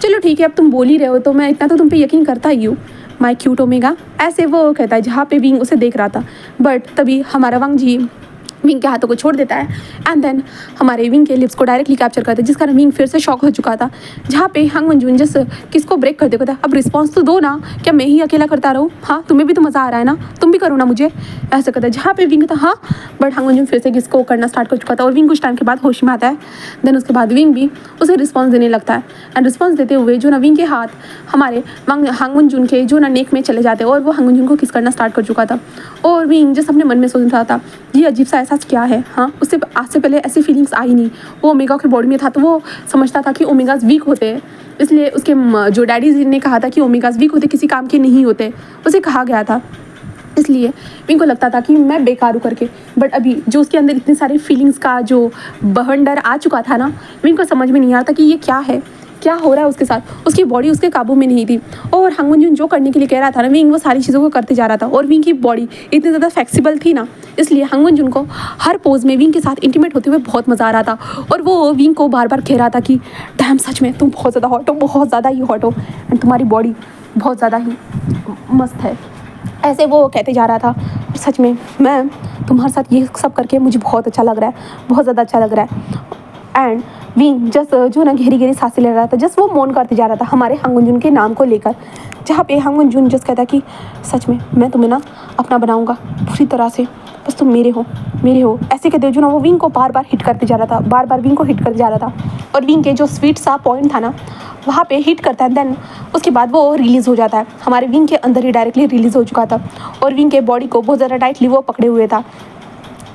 [SPEAKER 1] चलो ठीक है, अब तुम बोल ही रहे हो तो मैं इतना तो तुम पे यकीन करता ही हूँ, माय क्यूट ओमेगा, ऐसे वो कहता है। जहाँ पे विंग उसे देख रहा था, बट तभी हमारा वांगजी विंग के हाथों को छोड़ देता है, एंड देन हमारे विंग के लिप्स को डायरेक्टली कैप्चर करता है, जिस कारण विंग फिर से शॉक हो चुका था। जहाँ पे हांगमन जून जस्ट किसको ब्रेक कर देता है, अब रिस्पॉन्स तो दो ना, क्या मैं ही अकेला करता रहूँ, हाँ तुम्हें भी तो मज़ा आ रहा है ना, तुम भी करो ना मुझे, ऐसा करता है। जहाँ पे विंग था हाँ, बट हांगमन जून फिर से किसको करना स्टार्ट कर चुका था, और विंग कुछ टाइम के बाद होश में आता है। देन उसके बाद विंग भी उसे रिस्पॉन्स देने लगता है, एंड रिस्पॉन्स देते हुए जो ना विंग के हाथ हमारे हांगमन जून के जो ना नेक में चले जाते हैं, और वो हांगमन जून को किस करना स्टार्ट कर चुका था। और विंग जस्ट अपने मन में सोच रहा था ये अजीब सा एहसास क्या है। हाँ, उससे आज से पहले ऐसी फीलिंग्स आई नहीं। वो ओमेगा के बॉडी में था तो वो समझता था कि ओमेगाज वीक होते हैं, इसलिए उसके जो डैडी जी ने कहा था कि ओमेगाज वीक होते, किसी काम के नहीं होते, उसे कहा गया था। इसलिए विंग को लगता था कि मैं बेकार हूँ करके। बट अभी जो उसके अंदर इतने सारे फीलिंग्स का जो बवंडर आ चुका था ना, विंग को समझ में नहीं आ रहा था कि ये क्या है, क्या हो रहा है उसके साथ। उसकी बॉडी उसके काबू में नहीं थी और हांगमन जून जो करने के लिए कह रहा था ना, विंग वो सारी चीज़ों को करते जा रहा था। और विंग की बॉडी इतनी ज़्यादा फ्लेक्सिबल थी ना, इसलिए हांगमन जून को हर पोज में विंग के साथ इंटीमेट होते हुए बहुत मज़ा आ रहा था। और वो विंग को बार बार कह रहा था कि डैम सच में तुम बहुत ज़्यादा हॉट हो, बहुत ज़्यादा ही हॉट हो, एंड तुम्हारी बॉडी बहुत ज़्यादा ही मस्त है। ऐसे वो कहते जा रहा था। सच में मैं तुम्हारे साथ ये सब करके मुझे बहुत अच्छा लग रहा है, बहुत ज़्यादा अच्छा लग रहा है। एंड विंग जस्ट जो ना गहरी गहरी सांसें ले रहा था, जस्ट वो मौन करते जा रहा था हमारे हांगमन जून के नाम को लेकर। जहाँ पे हांगमन जून जस्ट कहता कि सच में मैं तुम्हें ना अपना बनाऊंगा पूरी तरह से, बस तुम मेरे हो, मेरे हो। ऐसे कहते हो जो ना वो विंग को बार बार हिट करते जा रहा था, बार बार विंग को हिट करते जा रहा था। और विंग के जो स्वीट सा पॉइंट था ना, वहाँ पे हिट करता है, देन उसके बाद वो रिलीज़ हो जाता है। हमारे विंग के अंदर ही डायरेक्टली रिलीज़ हो चुका था और विंग के बॉडी को बहुत ज़्यादा टाइटली वो पकड़े हुए था।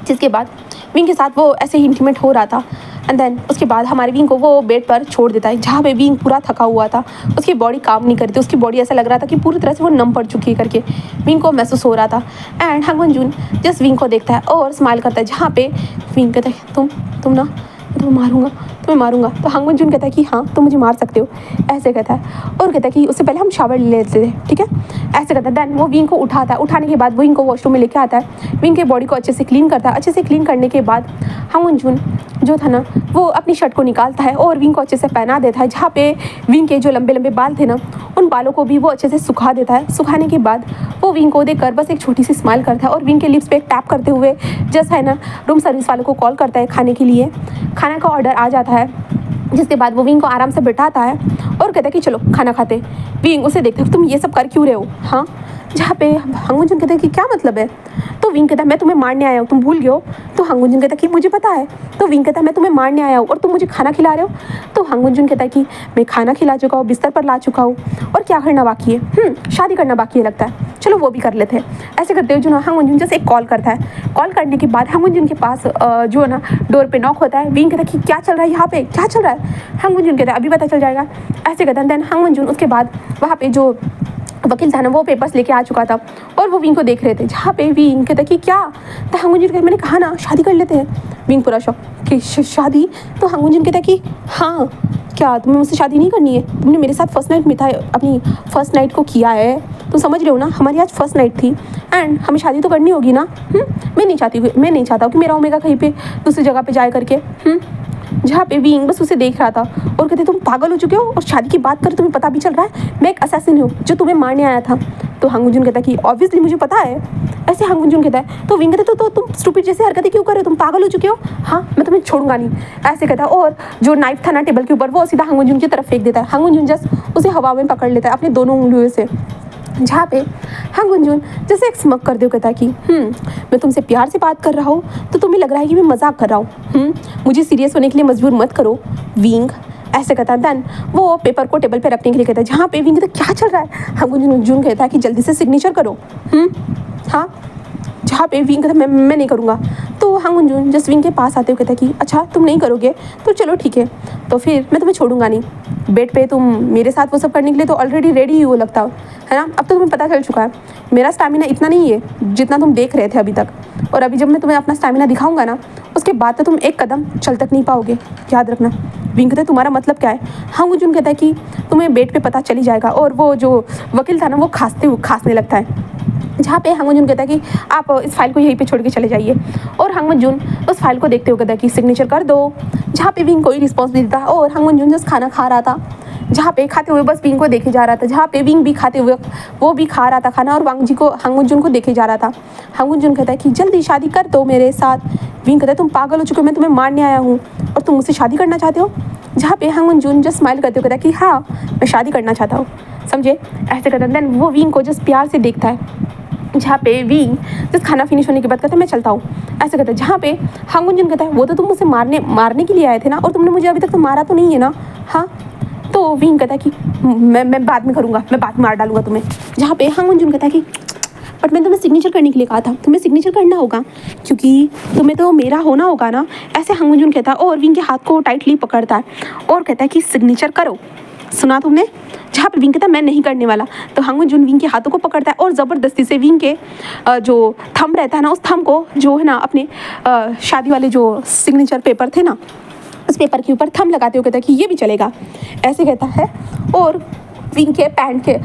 [SPEAKER 1] जिसके बाद विंग के साथ वो ऐसे ही इंटीमेट हो रहा था। एंड देन उसके बाद हमारे विंग को वो बेड पर छोड़ देता है, जहाँ पे विंग पूरा थका हुआ था। उसकी बॉडी काम नहीं करती, उसकी बॉडी ऐसा लग रहा था कि पूरी तरह से वो नम पड़ चुकी है करके विंग को महसूस हो रहा था। एंड हांगमन जून जस्ट विंग को देखता है और स्माइल करता है, जहाँ पे विंग कहता है तुम ना, तुम्हें मारूंगा। तो हांगमन जून कहता है कि हाँ तुम मुझे मार सकते हो, ऐसे कहता है। और कहता है कि उससे पहले हम शावर ले लेते थे, ठीक है, ऐसे कहता है। देन वो विंग को उठाता है, उठाने के बाद वो विंग को वॉशरूम में लेके आता है, विंग के बॉडी को अच्छे से क्लीन करता है। अच्छे से क्लीन करने के बाद हांगमन जून जो था ना, वो अपनी शर्ट को निकालता है और विंग को अच्छे से पहना देता है। जहाँ पे विंग के जो लंबे लंबे बाल थे ना, उन बालों को भी वो अच्छे से सुखा देता है। सुखाने के बाद वो विंग को देखकर बस एक छोटी सी स्माइल करता है और विंग के लिप्स पे एक टैप करते हुए जस्ट है ना रूम सर्विस वालों को कॉल करता है खाने के लिए। खाना का ऑर्डर आ जाता है, जिसके बाद वो विंग को आराम से बिठाता है और कहता है कि चलो खाना खाते। विंग उसे देखता है, तुम ये सब कर क्यों रहे हो। हाँ, जहाँ पे हांगमन जून कहते हैं कि क्या मतलब है। तो विंग कहता है मैं तुम्हें मारने आया हूँ, तुम भूल गए हो। तो हांगमन जून कहता है कि मुझे पता है। तो विंग कहता है मैं तुम्हें मारने आया हूँ और तुम मुझे खाना खिला रहे हो। तो हांगमन जून कहता है कि मैं खाना खिला चुका हूँ, बिस्तर पर ला चुका हूँ, और क्या करना बाकी है। शादी करना बाकी है लगता है, चलो वो भी कर लेते हैं। ऐसे करते हुए जो ना हांगमन जून जैसे एक कॉल करता है। कॉल करने के बाद हांगमन जून के पास जो है ना डोर पे नॉक होता है। विंग कहता है कि क्या चल रहा है यहाँ पे, क्या चल रहा है। हांगमन जून कहता है अभी पता चल जाएगा, ऐसे कहता है। देन हांगमन जून उसके बाद वहाँ पे जो वकील था ना, वो पेपर्स लेके आ चुका था और वो विंग को देख रहे थे। जहाँ पे विंग कहता कि क्या। तो हांगमन जून कहता मैंने कहा ना शादी कर लेते हैं। विंग पूरा शौक कि शादी। तो हांगमन जून कहता कि हाँ, क्या तुम्हें मुझसे शादी नहीं करनी है, तुमने मेरे साथ फर्स्ट नाइट में था, अपनी फर्स्ट नाइट को किया है, तुम समझ रहे हो ना, हमारी आज फर्स्ट नाइट थी एंड हमें शादी तो करनी होगी ना। मैं नहीं चाहता हूँ कि मेरा ओमेगा कहीं पे दूसरी जगह पे जाए करके। जहाँ पे विंग बस उसे देख रहा था और कहते तुम पागल हो चुके हो और शादी की बात कर, तुम्हें पता भी चल रहा है मैं एक असैसिन हूँ जो तुम्हें मारने आया था। तो हांगमन जून कहता कि ऑब्वियसली मुझे पता है। ऐसे हांगमन जून कहता है। तो विंग कहता तो तुम स्टूपिड जैसे हरकतें क्यों कर रहे हो, तुम पागल हो चुके हो। हाँ, मैं तुम्हें छोड़ूंगा नहीं, ऐसे कहता है। और जो नाइफ था ना टेबल के ऊपर, वो सीधा हांगमन जून की तरफ फेंक देता है। हांगमन जून जस्ट उसे हवा में पकड़ लेता है अपने दोनों उंगलियों से। जहाँ पे हांगमन जून जैसे एक स्मक कर दे, कहता है कि मैं तुमसे प्यार से बात कर रहा हूँ तो तुम्हें लग रहा है कि मैं मजाक कर रहा हूँ। मुझे सीरियस होने के लिए मजबूर मत करो विंग, ऐसे कहता है। देन वो पेपर को टेबल पे रखने के लिए कहता है। जहाँ पे विंग कहता क्या चल रहा है। हांगमन जून कहता है कि जल्दी से सिग्नेचर करो। हाँ, जहाँ पे विंग कहता मैं नहीं करूँगा। तो हांगमन जून जस्ट विंग के पास आते हुए कहता कि अच्छा तुम नहीं करोगे तो चलो ठीक है, तो फिर मैं तुम्हें छोड़ूंगा नहीं। बेड पे तुम मेरे साथ वो सब करने के लिए तो ऑलरेडी रेडी ही हो लगता है ना। अब तो तुम्हें पता चल चुका है मेरा स्टैमिना इतना नहीं है जितना तुम देख रहे थे अभी तक, और अभी जब मैं तुम्हें अपना स्टैमिना दिखाऊंगा ना, उसके बाद तो तुम एक कदम चल तक नहीं पाओगे, याद रखना। विंग कहता है तुम्हारा मतलब क्या है। हांगमन जून कहता है कि तुम्हें बेड पे पता चल ही जाएगा। और वो जो वकील था ना, वो खांसने लगता है। जहाँ पे हांगमन जून कहता है कि आप इस फाइल को यहीं पे छोड़ के चले जाइए। और हांगमन जून उस फाइल को देखते हुए कहता है कि सिग्नेचर कर दो। जहाँ पे विंग कोई रिस्पॉन्स नहीं देता और हांगमन जून जस्ट खाना खा रहा था। जहाँ पे खाते हुए बस विंग को देखे जा रहा था। जहाँ पे विंग भी खाते हुए वो भी खा रहा था खाना और हांगमन जून को देखे जा रहा था। हांगमन जून कहता है कि जल्दी शादी कर दो मेरे साथ। विंग कहता है तुम पागल हो चुके हो, मैं तुम्हें मारने आया हूँ और तुम मुझसे शादी करना चाहते हो। जहाँ पे हांगमन जून जस्ट स्माइल करते हुए कहता है कि हाँ मैं शादी करना चाहता हूँ, समझे, ऐसे करता है। देन वो विंग को जस्ट प्यार से देखता है। जहाँ पे विंग जस्ट खाना फिनिश होने के बाद कहता है मैं चलता हूँ, ऐसे कहता है। जहाँ पे हांगमन जून कहता है वो तो तुम मुझसे मारने के लिए आए थे ना, और तुमने मुझे अभी तक तो मारा तो नहीं है ना। हाँ, तो विंग कहता है कि मैं बाद में करूँगा, मैं बाद में मार डालूंगा तुम्हें। जहाँ पे हांगमन जून कहता है कि बट मैंने तुम्हें सिग्नेचर करने के लिए कहा था, तुम्हें सिग्नेचर करना होगा क्योंकि तुम्हें तो मेरा होना होगा ना। ऐसे हांग वंजुन कहता है और विंग के हाथ को टाइटली पकड़ता है और कहता है कि सिग्नेचर करो। सुना तुमने? जहाँ पे विंग कहता है मैं नहीं करने वाला, तो हांग वंजुन विंग के हाथों को पकड़ता है और ज़बरदस्ती से विंग के जो थंब रहता है ना, उस थंब को जो है ना अपने शादी वाले जो सिग्नेचर पेपर थे ना, उस पेपर के ऊपर थंब लगाते हुए कहता है कि ये भी चलेगा, ऐसे कहता है। और विंग के पैंट के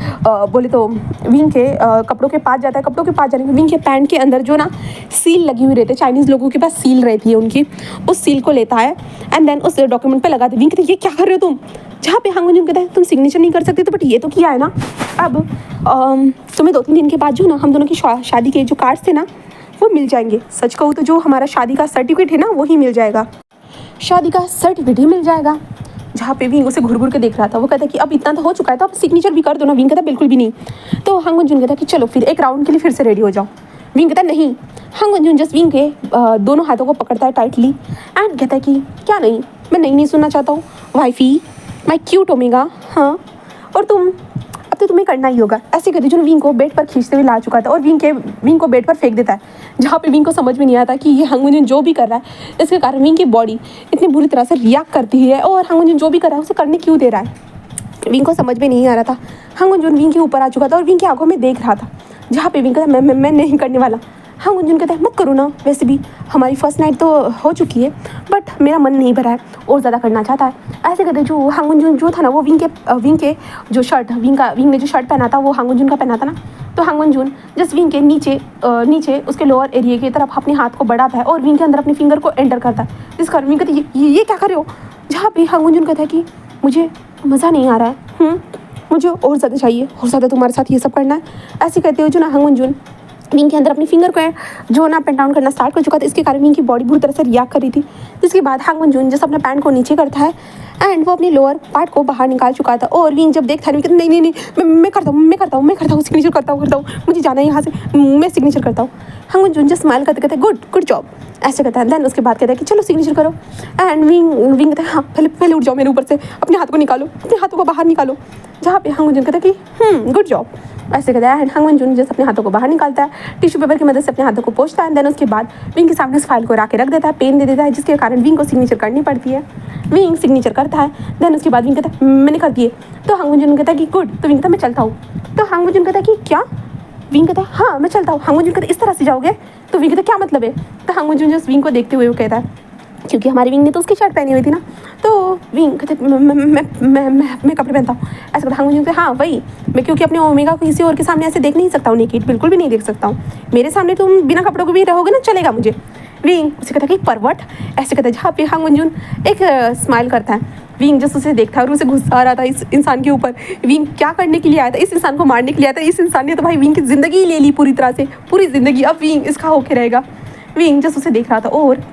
[SPEAKER 1] बोले तो विंग के कपड़ों के पास जाता है। कपड़ों के पास जाने के विंग के पैंट के अंदर जो ना सील लगी हुई रहती है, चाइनीज़ लोगों के पास सील रहती है उनकी, उस सील को लेता है एंड देन उस डॉक्यूमेंट पे लगाते। विंग कहते ये क्या कर रहे हो तुम? जहाँ पे हांग वंजुन कहता है तुम सिग्नेचर नहीं कर सकते, तो बट ये तो किया है ना। अब तुम्हें 2-3 दिन के बाद जो ना हम दोनों की शादी के जो कार्ड्स थे ना वो मिल जाएंगे। सच कहूँ तो जो हमारा शादी का सर्टिफिकेट है ना वही मिल जाएगा, शादी का सर्टिफिकेट ही मिल जाएगा। जहाँ पे विंग उसे घुर घुर के देख रहा था, वो कहता है कि अब इतना तो हो चुका है तो अब सिग्नेचर भी कर दो ना। विंग कहता बिल्कुल भी नहीं। तो हांग वंजुन कहता है कि चलो फिर एक राउंड के लिए फिर से रेडी हो जाओ। विंग कहता नहीं। हांग वंजुन जस्ट विंग के दोनों हाथों को पकड़ता है टाइटली एंड कहता है कि क्या नहीं, मैं नहीं सुनना चाहता हूँ वाइफी, माई क्यूट ओमेगा। हाँ, और अब तो तुम्हें करना ही होगा। ऐसे कहते जो विंग को बेड पर खींचते हुए ला चुका था और विंग को बेड पर फेंक देता है। जहाँ पे विंग को समझ में नहीं आता कि ये हांग वंजुन जो भी कर रहा है इसके कारण विंग की बॉडी इतनी बुरी तरह से रिएक्ट करती है और हांग वंजुन जो भी कर रहा है उसे करने क्यों दे रहा है। विंग को समझ में नहीं आ रहा था। हांग वंजुन विंग के ऊपर आ चुका था और विंग की आंखों में देख रहा था। जहाँ पे विंग कहता मैं नहीं करने वाला। हांग वंजुन कहता है मत करो ना, वैसे भी हमारी फर्स्ट नाइट तो हो चुकी है बट मेरा मन नहीं भरा है और ज़्यादा करना चाहता है। ऐसे कहते जो हांग वंजुन जो था ना वो विंग के जो शर्ट विंग ने जो शर्ट पहना था वो हांग वंजुन का पहना था ना, तो हांग वंजुन जस्ट विंग के नीचे उसके लोअर एरिया की तरफ अपने हाथ को बढ़ाता है और विंग के अंदर अपने फिंगर को एंटर करता है। जिस कारण विंग कहते ये क्या कर रहे हो। जहाँ पे हांग वंजुन कहता है कि मुझे मज़ा नहीं आ रहा है, मुझे और ज़्यादा चाहिए, और ज़्यादा तुम्हारे साथ ये सब करना है। ऐसे कहते हो जो ना हांग वंजुन विंग के अंदर अपनी फिंगर को जो ना पेन डाउन करना स्टार्ट कर चुका था। इसके कारण विंग की बॉडी बुरी तरह से रिएक्ट कर रही थी। जिसके बाद हांग वंजुन जैसे अपने पैंट को नीचे करता है एंड वो अपने लोअर पार्ट को बाहर निकाल चुका था। और विंग जब देखता है नहीं मैं करता हूँ सिग्नेचर करता हूँ, मुझे जाना है यहाँ से, मैं सिग्नेचर करता हूँ। हांग वंजुन जस्ट स्माइल करते कहते गुड जॉब, ऐसे कहता है। देन उसके बाद कहता है कि चलो सिग्नेचर करो एंड विंग कहता है हाँ पहले उठ जाओ मेरे ऊपर से, अपने हाथ को निकालो, अपने हाथों को बाहर निकालो। जहाँ पे हांग वंजुन कहता है कि गुड जॉब, ऐसे कहता है। एंड हांग वंजुन जैसे अपने हाथों को बाहर निकालता है, टिश्यू पेपर की मदद से अपने हाथों को पोंछता है। देन उसके बाद विंग के सामने उस फाइल को रख देता है, पेन दे देता है, जिसके कारण विंग को सिग्नेचर करनी पड़ती है। विंग सिग्नेचर करता है। देन उसके बाद विंग कहता है मैंने कर दिए। तो हांग वंजुन कहता है कि गुड। तो विंग कहता है मैं चलता हूँ। तो हांग वंजुन कहता है कि क्या? विंग कहता है हाँ मैं चलता हूँ। हांग वंजुन कहता है इस तरह से जाओगे? तो विंग कहता है क्या मतलब है? तो हांग वंजुन जस्ट विंग को देखते हुए वो कहता है क्योंकि हमारी विंग ने तो उसकी शर्ट पहनी हुई थी ना, तो विंग कहते मैं कपड़े पहनता हूँ। ऐसा कहता हांग वंजुन हाँ वही मैं, क्योंकि अपने ओमेगा को किसी और के सामने ऐसे देख नहीं सकता हूँ, नेकेड बिल्कुल भी नहीं देख सकता हूँ। मेरे सामने तुम बिना कपड़ों के भी रहोगे ना, चलेगा मुझे। विंग उसे कहता है कि परवट, ऐसे कहता है। जहाँ पे हांग वंजुन एक स्माइल करता है। विंग जस्ट उसे देखता है और उसे गुस्सा आ रहा था इस इंसान के ऊपर। विंग क्या करने के लिए आया था? इस इंसान को मारने के लिए आया था। इस इंसान ने तो भाई विंग की ज़िंदगी ले ली पूरी तरह से, पूरी ज़िंदगी अब विंग इसका होके रहेगा। विंग जस्ट उसे देख रहा था और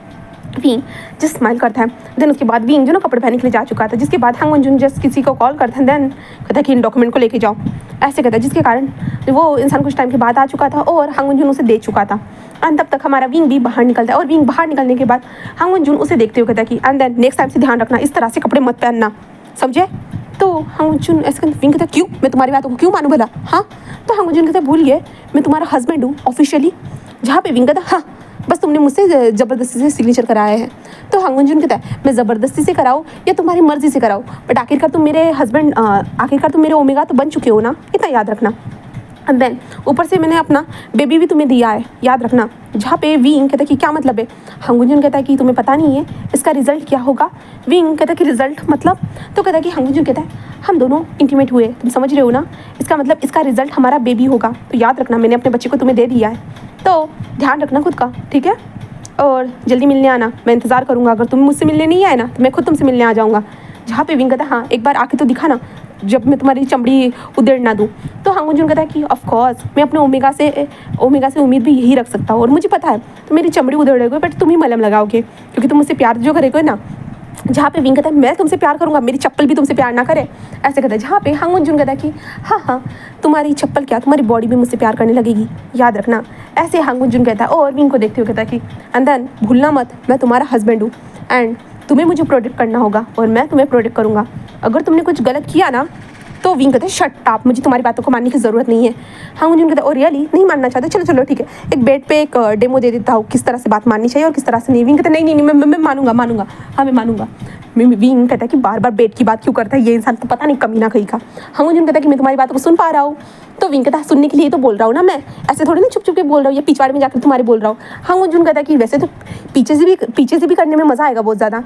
[SPEAKER 1] विंग जस्ट स्माइल करता है। देन उसके बाद विंग जो ना कपड़े पहनने के लिए जा चुका था। जिसके बाद हांग वंजुन जस्ट किसी को कॉल करता है। देन कहता है कि इन डॉक्यूमेंट को लेके जाओ, ऐसे कहता है। जिसके कारण वो इंसान कुछ टाइम के बाद आ चुका था और हांग वंजुन उसे दे चुका था। एंड तब तक हमारा विंग भी बाहर निकलता है और विंग बाहर निकलने के बाद हांग वंजुन उसे देखते हुए कहता है कि एंड देन नेक्स्ट टाइम से ध्यान रखना, इस तरह से कपड़े मत पहनना, समझे? तो हांग वंजुन ऐसे कहता, विंग कहता क्यों, मैं तुम्हारी बातों को क्यों मानूं भला? हाँ, तो हांग वंजुन कहता भूल गए मैं तुम्हारा हस्बैंड हूँ ऑफिशियली। जहाँ पे विंग कहता हाँ बस तुमने मुझसे ज़बरदस्ती से सिग्नेचर कराया है। तो हांग वंजुन कहता है मैं ज़बरदस्ती से कराऊँ या तुम्हारी मर्ज़ी से कराऊँ, बट आखिरकार तुम मेरे हस्बैंड, आखिरकार तुम मेरे ओमेगा तो बन चुके हो ना, इतना याद रखना। एंड देन ऊपर से मैंने अपना बेबी भी तुम्हें दिया है, याद रखना। जहाँ पे विंग कहता है कि क्या मतलब है? हांग वंजुन कहता है कि तुम्हें पता नहीं है इसका रिजल्ट क्या होगा। विंग कहता है कि रिजल्ट मतलब? तो कहता है कि हांग वंजुन कहता है हम दोनों इंटीमेट हुए, तुम समझ रहे हो ना, इसका मतलब इसका रिजल्ट हमारा बेबी होगा। तो याद रखना मैंने अपने बच्चे को तुम्हें दे दिया है, तो ध्यान रखना खुद का, ठीक है? और जल्दी मिलने आना, मैं इंतज़ार करूँगा। अगर तुम मुझसे मिलने नहीं आए ना तो मैं खुद तुमसे मिलने आ जाऊँगा। जहाँ पे विंग कहता है हाँ एक बार आके तो दिखा ना, जब मैं तुम्हारी चमड़ी उधेड़ ना दूँ। तो हांग वंजुन कहता है कि ऑफ कोर्स मैं अपने ओमेगा से उम्मीद भी यही रख सकता हूँ, और मुझे पता है तो मेरी चमड़ी उधेड़ोगे बट तुम ही मलहम लगाओगे क्योंकि तुम मुझसे प्यार जो करोगे ना। जहाँ पे विंग कहता है मैं तुमसे प्यार करूँगा, मेरी चप्पल भी तुमसे प्यार ना करे, ऐसे कहता है। जहाँ पे हांग वंजुन कहता है कि हाँ तुम्हारी चप्पल क्या, तुम्हारी बॉडी भी मुझसे प्यार करने लगेगी, याद रखना, ऐसे हांग वंजुन कहता है। और विंग को देखते हुए कहता है कि एंड देन भूलना मत मैं तुम्हारा हस्बैंड हूँ एंड तुम्हें मुझे प्रोटेक्ट करना होगा और मैं तुम्हें प्रोटेक्ट करूँगा। अगर तुमने कुछ गलत किया ना तो विंग कहते हैं शट अप, मुझे तुम्हारी बातों को मानने की ज़रूरत नहीं है। हांगुन कहते हैं ओ रियली, नहीं मानना चाहते, चलो चलो ठीक है, एक बेड पे एक डेमो दे देता हूँ किस तरह से बात माननी चाहिए और किस तरह से नहीं। विंग कहते नहीं नहीं नहीं, मैं मानूंगा, हाँ मैं मानूंगा। विंग कहता है कि बार बार बेड की बात क्यों करता है ये इंसान, तो पता नहीं कमीना कहीं का। हांगुन कहता है कि मैं तुम्हारी बातों को सुन पा रहा हूँ। तो विंग कहता है सुनने के लिए तो बोल रहा हूँ ना मैं, ऐसे थोड़ी ना छुप के बोल रहा हूँ या पिछवाड़े में जाकर तुम्हारे बोल रहा हूँ। हांगुन कहता है कि वैसे तो पीछे से भी करने में मज़ा आएगा बहुत ज़्यादा।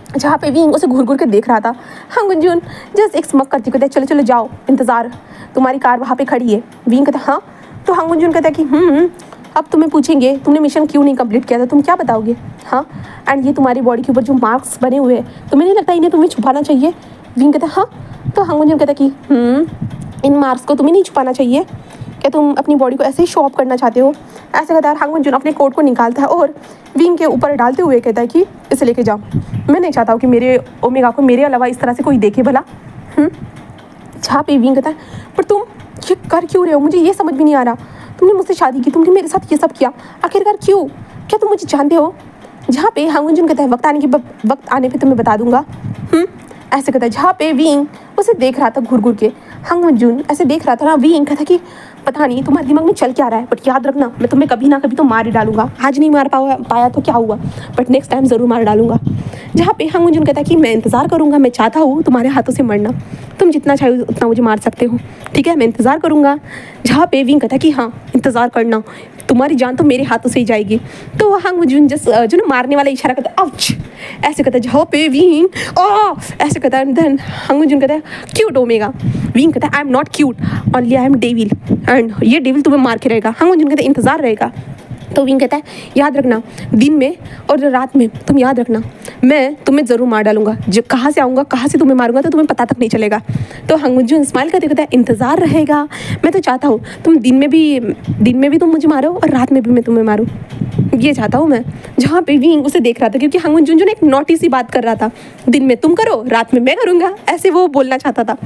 [SPEAKER 1] जहाँ पे विंग उसे घूर के देख रहा था, हांगुन जस्ट एक स्मक करती कहते चलो चलो जाओ, इंतज़ार, तुम्हारी कार वहाँ पे खड़ी है। विंग कहता हाँ। तो हांगुन कहता है कि अब तुम्हें पूछेंगे तुमने मिशन क्यों नहीं कंप्लीट किया था, तुम क्या बताओगे? हाँ, एंड ये तुम्हारी बॉडी के ऊपर जो मार्क्स बने हुए हैं, तुम्हें नहीं लगता इन्हें तुम्हें छुपाना चाहिए? विंग कहता हाँ। तो हांगुन कहता कि इन मार्क्स को तुम्हें नहीं छुपाना चाहिए क्या, तुम अपनी बॉडी को ऐसे ही शो ऑफ करना चाहते हो? ऐसे कहता है। हांगुन अपने कोट को निकालता है और विंग के ऊपर डालते हुए कहता है कि इसे लेके जाओ, मैं नहीं चाहता हूँ कि मेरे ओमेगा को मेरे अलावा इस तरह से कोई देखे भला। जहाँ पे विंग कहता है पर तुम ये कर क्यों रहे हो, मुझे ये समझ भी नहीं आ रहा, तुमने मुझसे शादी की, तुमने मेरे साथ ये सब किया, आखिरकार क्यों, क्या तुम मुझे जानते हो? जहाँ पे हांगुन कहता है वक्त आने पे तुम्हें बता दूंगा। ऐसे कहता है। जहाँ पे विंग उसे देख रहा था घूर के, हांगुन ऐसे देख रहा था ना, विंग कहता कि पता नहीं तुम्हारे दिमाग में चल क्या रहा है, बट याद रखना मैं तुम्हें कभी ना कभी तो मार ही डालूंगा। आज नहीं मार पाया तो क्या हुआ, बट नेक्स्ट टाइम ज़रूर मार डालूंगा। जहाँ पे हांगुन कहता है कि मैं इंतज़ार करूँगा, मैं चाहता हूँ तुम्हारे हाथों से मरना, तुम जितना चाहे उतना मुझे मार सकते हो, ठीक है, मैं इंतज़ार करूँगा। जहाँ पे विंग कहता है कि हाँ इंतज़ार करना, तुम्हारी जान तो मेरे हाथों से ही जाएगी। तो हांगुन जो ना मारने वाला इशारा करता है, आउच, ऐसे कहता है। जहाँ पे विंग ऐसे कहता है। देन हांगुन कहता है क्यूट ओमेगा। विंग कहता है I am not cute, only I am devil, and ये डेविल तुम्हें मार के रहेगा। हांगुन कहता है इंतज़ार रहेगा। तो विंग कहता है याद रखना, दिन में और रात में तुम याद रखना, मैं तुम्हें ज़रूर मार डालूंगा, जब कहाँ से आऊँगा कहाँ से तुम्हें मारूंगा तो तुम्हें पता तक नहीं चलेगा। तो हांगुन स्माइल करते कहता है इंतज़ार रहेगा, मैं तो चाहता हूँ तुम दिन में भी तुम मुझे मारो और रात में भी मैं तुम्हें मारूँ, ये चाहता हूँ मैं। जहाँ पे विंग उसे देख रहा था, क्योंकि हांगुन ने एक नोटी सी बात कर रहा था, दिन में तुम करो रात में मैं करूँगा, ऐसे वो बोलना चाहता था।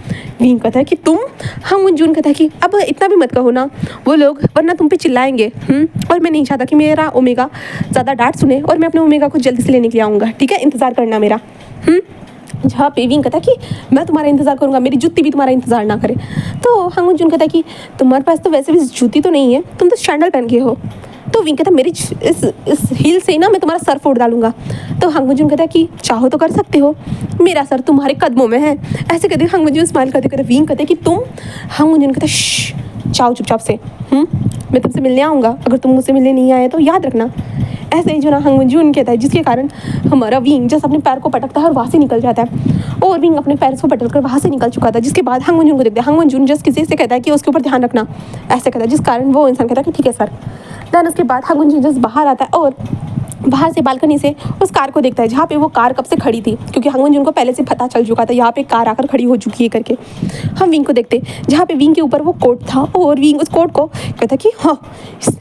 [SPEAKER 1] विंग कहता है कि तुम, हांगुन कहता है कि अब इतना भी मत कहो ना, वो लोग वरना तुम पे चिल्लाएंगे। और मैं नहीं चाहता कि मेरा ओमेगा ज़्यादा डांट सुने, और मैं अपने ओमेगा को जल्दी से लेने के लिए आऊँगा, ठीक है, इंतज़ार करना मेरा। जहाँ पे विंग कहता है कि मैं तुम्हारा इंतज़ार करूँगा, मेरी जूती भी तुम्हारा इंतज़ार ना करे। तो हांगुन कहता है कि तुम्हारे पास तो वैसे भी जूती तो नहीं है, तुम तो सैंडल पहन के हो। तो विंग कहता है मेरी इस हील से ही ना मैं तुम्हारा सर फोड़ डालूंगा। तो हांगुन कहता है कि चाहो तो कर सकते हो, मेरा सर तुम्हारे कदमों में है। ऐसे कहते हांगुन स्माइल करते कहते। विंग कहते कि तुम, हांगुन कहता चाओ चुपचाप से, मैं तुमसे मिलने आऊँगा, अगर तुम मुझसे मिलने नहीं आए तो याद रखना। ऐसे ही जो ना हांगुन कहता है, जिसके कारण हमारा विंग जैसे अपने पैर को पटकता है और वहाँ से निकल जाता है, और विंग अपने पैर को पटक कर वहाँ से निकल चुका था। जिसके बाद हांगुन को देखते हैं, हांगुन जस्ट किसी से कहता है कि उसके ऊपर ध्यान रखना, ऐसे कहता है, जिस कारण वो इंसान कहता है कि ठीक है सर। देन उसके बाद हांगुन जस्ट बाहर आता है और बाहर से बालकनी से उस कार को देखता है, जहाँ पे वो कार कब से खड़ी थी, क्योंकि हांगुन को पहले से पता चल चुका था यहाँ पे कार आकर खड़ी हो चुकी है करके। हम विंग को देखते जहाँ पे विंग के ऊपर वो कोट था, और विंग उस कोट को कहता कि हाँ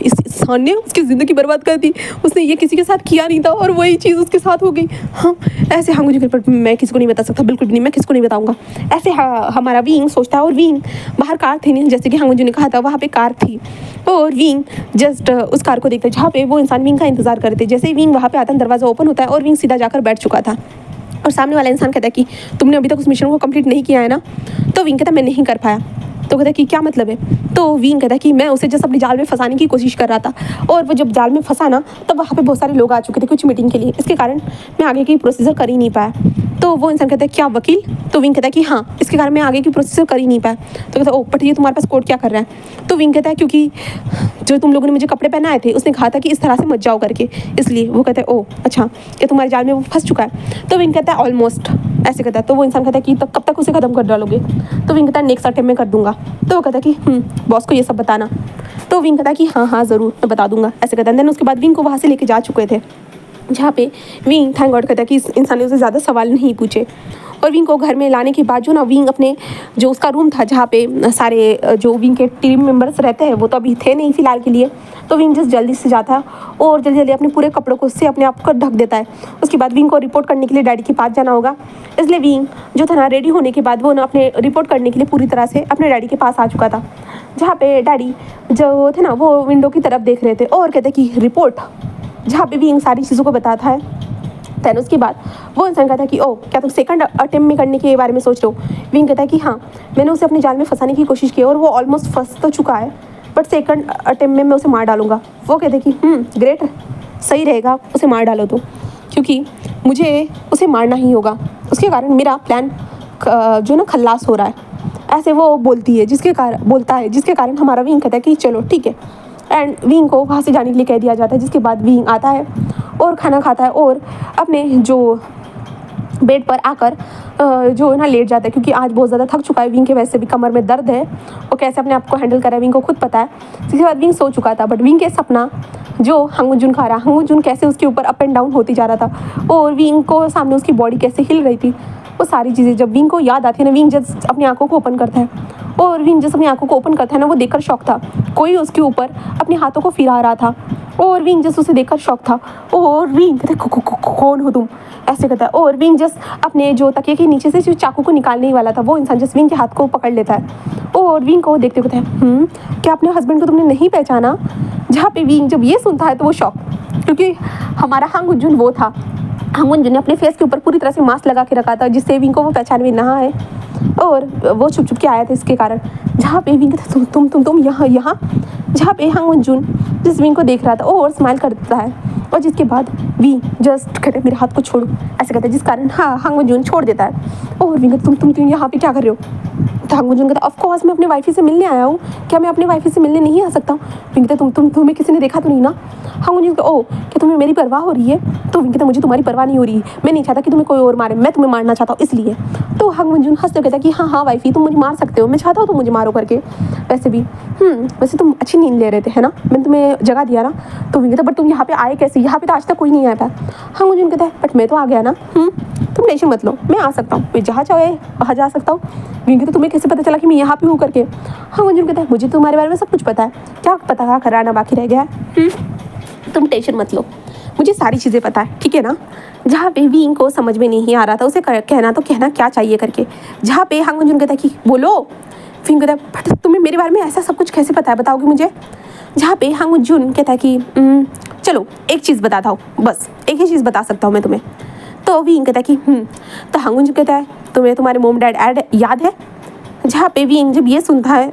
[SPEAKER 1] इस इंसान ने उसकी ज़िंदगी बर्बाद कर दी, उसने ये किसी के साथ किया नहीं था और वही चीज़ उसके साथ हो गई। हाँ ऐसे हांगुन के ऊपर मैं किसी को नहीं बता सकता, बिल्कुल भी नहीं, मैं किसी को नहीं बताऊँगा, ऐसे हमारा विंग सोचता है। और विंग बाहर कार थी नहीं, जैसे कि हांगुन ने कहा था वहाँ पे कार थी, और विंग जस्ट उस कार को देखता है जहाँ पे वो इंसान विंग का इंतजार करते। जैसे ही विंग वहाँ पे आता है, दरवाज़ा ओपन होता है और विंग सीधा जाकर बैठ चुका था, और सामने वाला इंसान कहता है कि तुमने अभी तक उस मिशन को कंप्लीट नहीं किया है ना। तो विंग कहता मैं नहीं कर पाया। तो कहता है कि क्या मतलब है? तो विंग कहता है कि मैं उसे जस्ट अपने जाल में फंसाने की कोशिश कर रहा था, और वो जब जाल में फंसा ना तब वहाँ पे बहुत सारे लोग आ चुके थे कुछ मीटिंग के लिए, इसके कारण मैं आगे की प्रोसीजर कर ही नहीं पाया। तो वो इंसान कहता है क्या वकील? तो विंग कहता है कि हाँ, इसके कारण मैं आगे की प्रोसीजर कर ही नहीं पाया। तो कहता है ओ बट ये तुम्हारे पास कोड क्या कर रहा है? तो विंग कहता है क्योंकि जो तुम लोगों ने मुझे कपड़े पहनाए थे उसने कहा था कि इस तरह से मत जाओ करके, इसलिए। वो कहता है ओ अच्छा, कि तुम्हारे जाल में वो फंस चुका है। तो विंग कहता है ऑलमोस्ट, ऐसे कहता है। तो वो इंसान कहता है कि कब तक उसे ख़त्म कर डालोगे? तो विंग कहता है नेक्स्ट अटेम्प्ट में कर दूंगा। तो वो कहता है कि बॉस को ये सब बताना। तो विंग कहता है कि हाँ ज़रूर मैं बता दूंगा, ऐसे कहता है। देन उसके बाद विंग को वहाँ से लेके जा चुके थे, जहाँ पे विंग थैंक गॉड कहता है कि इस इंसान ने उसे ज़्यादा सवाल नहीं पूछे। और विंग को घर में लाने के बाद जो ना विंग अपने जो उसका रूम था जहाँ पे सारे जो विंग के टीम मेंबर्स रहते हैं वो तो अभी थे नहीं फिलहाल के लिए, तो विंग जस्ट जल्दी से जाता है और जल्दी जल्दी अपने पूरे कपड़ों को उससे अपने आप को ढक देता है। उसके बाद विंग को रिपोर्ट करने के लिए डैडी के पास जाना होगा, इसलिए विंग जो था ना रेडी होने के बाद वो ना अपने रिपोर्ट करने के लिए पूरी तरह से अपने डैडी के पास आ चुका था। जहाँ पे डैडी जो थे ना वो विंडो की तरफ देख रहे थे और कहते कि रिपोर्ट, जहाँ पे विंग सारी चीज़ों को बताता है। दैन उसके बाद वो इंसान कहता है कि ओ क्या तुम सेकंड अटेम्प्ट में करने के बारे में सोच रहे हो। विंग कहता है कि हाँ, मैंने उसे अपने जाल में फंसाने की कोशिश की और वो ऑलमोस्ट फंस तो चुका है, बट सेकंड अटेम्प्ट में मैं उसे मार डालूंगा। वो कहते हैं कि ग्रेट, सही रहेगा उसे मार डालो तो, क्योंकि मुझे उसे मारना ही होगा, उसके कारण मेरा प्लान जो ना खल्लास हो रहा है। ऐसे वो बोलती है, जिसके कारण हमारा विंग कहता है कि चलो ठीक है। एंड विंग को वहाँ से जाने के लिए कह दिया जाता है, जिसके बाद विंग आता है और खाना खाता है और अपने जो बेड पर आकर जो ना लेट जाता है, क्योंकि आज बहुत ज़्यादा थक चुका है विंग के, वैसे भी कमर में दर्द है और कैसे अपने आप को हैंडल करा विंग को खुद पता है। जिसके बाद विंग सो चुका था, बट विंग के सपना जो हंगुन खा रहा, हंगुन कैसे उसके ऊपर अप एंड डाउन होती जा रहा था और विंग को सामने उसकी बॉडी कैसे हिल रही थी, वो सारी चीज़ें जब विंग को याद आती है ना, विंग जब अपनी आंखों को ओपन करता है और विंग जब अपनी आंखों को ओपन करता है ना, वो देखकर शौक था, कोई उसके ऊपर अपने हाथों को फिरा रहा था और विंग जस्ट उसे देखकर शौक था। और विंग कहता है कौन हो तुम, ऐसे कहता है। और विंग जस्ट अपने जो तकिए के नीचे से जो चाकू को निकालने ही वाला था, वो इंसान जस्ट विंग के हाथ को पकड़ लेता है और विंग को देखते कहता है क्या अपने हस्बैंड को तुमने नहीं पहचाना। जहाँ पे विंग जब ये सुनता है तो वो शौक, क्योंकि हमारा हंगुन वो था, हंगुन ने अपने फेस के ऊपर पूरी तरह से मास्क लगा के रखा था, जिससे विंग को वो पहचान में ना आए और वो छुप के आया था इसके कारण। जहाँ पे विंग कहता तुम यहाँ, जहाँ पे हंगुन जिस विंग को देख रहा था और स्माइल करता है और जिसके बाद विंग जस्ट कहते मेरे हाथ को छोड़ो, ऐसे कहता है, जिस कारण हाँ हंगुन छोड़ देता है और विंग तुम यहाँ पे क्या कर रहे हो। तो हंगुन कहता ऑफकोर्स मैं अपने वाइफी से मिलने आया हूँ, क्या मैं अपने वाइफी से मिलने नहीं आ सकता हूँ। विंग कहता तुम्हें किसी ने देखा तो नहीं ना। हंगुन कहता ओ क्या तुम्हें मेरी परवाह हो रही है। तो विंग कहता मुझे तुम्हारी परवाह नहीं हो रही, मैं नहीं चाहता कि तुम्हें कोई और मारे, मैं तुम्हें मारना चाहता हूँ इसलिए। तो हंगुन हंसते कहता कि हाँ वाइफी तुम मुझे मार सकते हो, मैं चाहता हूँ तुम मुझे मारो करके। वैसे भी वैसे तुम अच्छी नींद ले रहे थे है ना, मैंने तुम्हें जगह दिया ना। तो विंग कहता बट तुम यहाँ पे आए कैसे, यहाँ पे तो आज तक कोई नहीं आया था। हंगुन कहता है बट मैं तो आ गया ना, तुम टेंशन मत लो, मैं आ सकता हूँ, मैं जहाँ चाहे वहाँ जा सकता हूँ। विंग कहता तुम्हें कैसे पता चला कि मैं यहाँ पे हूँ करके। हंगुन कहता है मुझे तुम्हारे बारे में सब कुछ पता है, क्या पता कराना बाकी रह गया है, तुम टेंशन मत लो, मुझे सारी चीज़ें पता है, ठीक है ना। जहाँ पे विंग को समझ में नहीं आ रहा था उसे कहना क्या चाहिए करके, जहाँ पे हंगुन कहता है कि बोलो। विंग कहता है बट तुम्हें मेरे बारे में ऐसा सब कुछ कैसे पता है, बताओगे मुझे। जहाँ पे हंगुन कहता है कि चलो एक चीज़ बताता हूँ, बस एक ही चीज़ बता सकता हूँ मैं तुम्हें। तो विंग कहता है कि तो हंगुन कहता है तुम्हें तुम्हारे मोम डैड ऐड याद है। जहाँ पे विंग जब ये सुनता है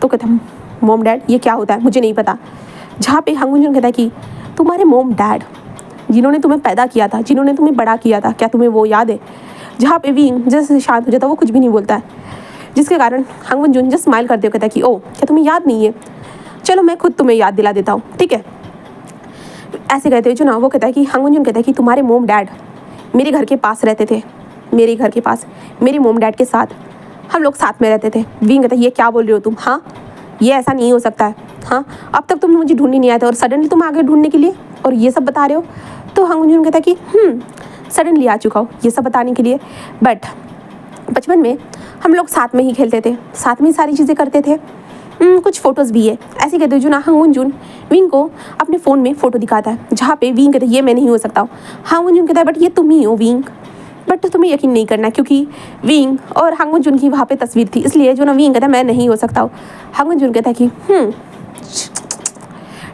[SPEAKER 1] तो कहता है मोम डैड ये क्या होता है, मुझे नहीं पता। जहाँ पे हंगुन कहता है कि तुम्हारे मोम डैड जिन्होंने तुम्हें पैदा किया था, जिन्होंने तुम्हें बड़ा किया था, क्या तुम्हें वो याद है। जहाँ पे विंग जैसे शांत हो जाता है, वो कुछ भी नहीं बोलता है, जिसके कारण हंगुन जस्ट स्माइल करते हुए कहता है कि ओ क्या तुम्हें याद नहीं है, चलो मैं खुद तुम्हें याद दिला देता हूँ, ठीक है। ऐसे कहते हुए जो ना वो कहता है कि हंगुन कहता है कि तुम्हारे मोम डैड मेरे घर के पास रहते थे, मेरे घर के पास मेरे मोम डैड के साथ हम लोग साथ में रहते थे। विंग कहता है ये क्या बोल रहे हो तुम, हाँ ये ऐसा नहीं हो सकता है, हाँ अब तक तुम मुझे ढूंढने नहीं आए थे और सडनली तुम आ गए ढूंढने के लिए और ये सब बता रहे हो। तो हंगुन कहता है कि सडनली आ चुका हूँ ये सब बताने के लिए, बट बचपन में हम लोग साथ में ही खेलते थे, साथ में ही सारी चीज़ें करते थे, कुछ फ़ोटोज़ भी है। ऐसे कहते हो जो ना हंगुन विंग को अपने फ़ोन में फ़ोटो दिखाता है, जहाँ पे विंग कहते ये मैं नहीं हो सकता हूँ। हंगुन कहता है बट ये तुम ही हो विंग, बट तुम्हें यकीन नहीं करना क्योंकि विंग और हंगुन की वहाँ पे तस्वीर थी, इसलिए जो ना विंग कहता है मैं नहीं हो सकता हूँ। हंगुन कहता है कि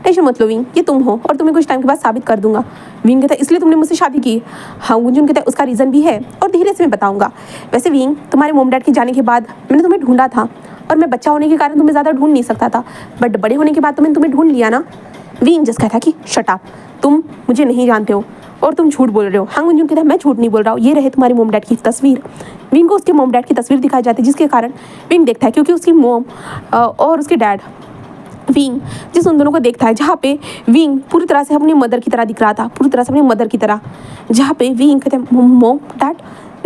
[SPEAKER 1] टेंशन मत लो विंग, ये तुम हो और तुम्हें कुछ टाइम के बाद साबित कर दूंगा। विंग कहता है इसलिए तुमने मुझसे शादी की। हंगुन कहता है उसका रीज़न भी है और धीरे से मैं बताऊंगा। वैसे विंग तुम्हारे मोम डैड के जाने के बाद मैंने तुम्हें ढूंढा था और मैं बच्चा होने के कारण तुम्हें ज़्यादा ढूंढ नहीं सकता था, बट बड़े होने के बाद तुम्हें ढूंढ लिया ना। विंग जस्ट कहता है कि शट अप, तुम मुझे नहीं जानते हो और तुम झूठ बोल रहे हो। हंगुन कहता है मैं झूठ नहीं बोल रहा हूँ, ये रहे तुम्हारे मोम डैड की तस्वीर। विंग को उसके मोम डैड की तस्वीर दिखाई जाती है, जिसके कारण विंग देखता है क्योंकि उसकी मोम और उसके डैड विंग जिस उन दोनों को देखता है, जहाँ पे विंग पूरी तरह से अपनी मदर की तरह दिख रहा था, पूरी तरह से अपनी मदर की तरह। जहाँ पे विंग कहते हैं मोम डैड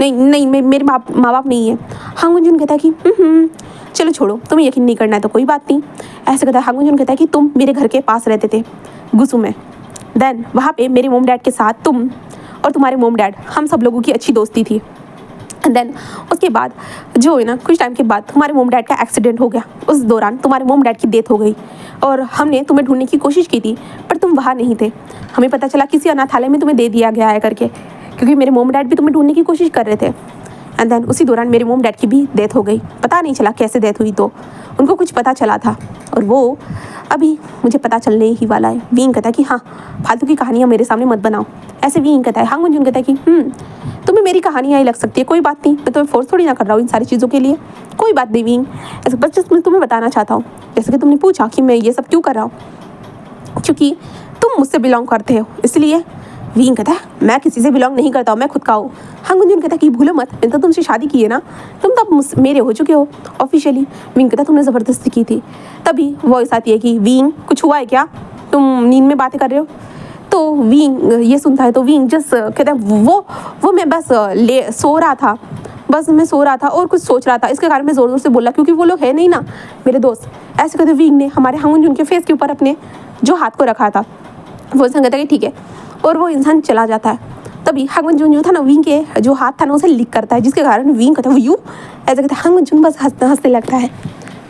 [SPEAKER 1] नहीं मेरे माँ बाप नहीं है। हंगुन कहता है कि चलो छोड़ो, तुम्हें यकीन नहीं करना है तो कोई बात नहीं। ऐसे कहता है हंगुन कहता है कि तुम मेरे घर के पास रहते थे गुसु में, देन वहाँ पे मेरे मोम डैड के साथ तुम और तुम्हारे मोम डैड हम सब लोगों की अच्छी दोस्ती थी। देन उसके बाद जो है ना कुछ टाइम के बाद तुम्हारे मोम डैड का एक्सीडेंट हो गया, उस दौरान तुम्हारे मोम डैड की डेथ हो गई और हमने तुम्हें ढूंढने की कोशिश की थी पर तुम वहाँ नहीं थे। हमें पता चला किसी अनाथालय में तुम्हें दे दिया गया है करके, क्योंकि मेरे मोम डैड भी तुम्हें ढूंढने की कोशिश कर रहे थे। एंड देन उसी दौरान मेरे मोम डैड की भी डेथ हो गई, पता नहीं चला कैसे डेथ हुई। तो उनको कुछ पता चला था और वो अभी मुझे पता चलने ही वाला है। विंग कहता है कि हाँ, फालतू की कहानियाँ मेरे सामने मत बनाओ। ऐसे विंग कहता है। हांग मंजून कहता है कि तुम्हें मेरी कहानियाँ ही लग सकती है, कोई बात नहीं, मैं तुम्हें फोर्स थोड़ी ना कर रहा हूँ इन सारी चीज़ों के लिए, कोई बात नहीं विंग। ऐसे बस जस्ट मैं तुम्हें बताना चाहता हूँ, जैसे कि तुमने पूछा कि मैं ये सब क्यों कर रहा हूँ, क्योंकि तुम मुझसे बिलोंग करते हो इसलिए। विंग कहता है मैं किसी से बिलोंग नहीं करता हूँ, मैं खुद का हूँ। हांग मंजून कहता है कि भूलो मत, मैंने तो तुमसे शादी की है ना, तुम तो अब मेरे हो चुके हो ऑफिशियली। विंग कहता है तुमने ज़बरदस्ती की थी। तभी वॉइस आती है कि विंग कुछ हुआ है क्या, तुम नींद में बातें कर रहे हो। तो विंग ये सुनता है तो विंग जस्ट कहता है वो मैं बस सो रहा था, बस मैं सो रहा था और कुछ सोच रहा था, इसके कारण मैं ज़ोर ज़ोर से बोला क्योंकि वो लोग है नहीं ना मेरे दोस्त। ऐसे कहते विंग ने हमारे हांग मंजून के फेस के ऊपर अपने जो हाथ को रखा था। वो इंसान कहता है कि ठीक है, और वो इंसान चला जाता है। तभी हांग मंजून जो था ना, विंग के जो हाथ था ना उसे लिक करता है, जिसके कारण विंग कहता है वो यू, ऐसे कहता है। हांग मंजून बस हंसने लगता है।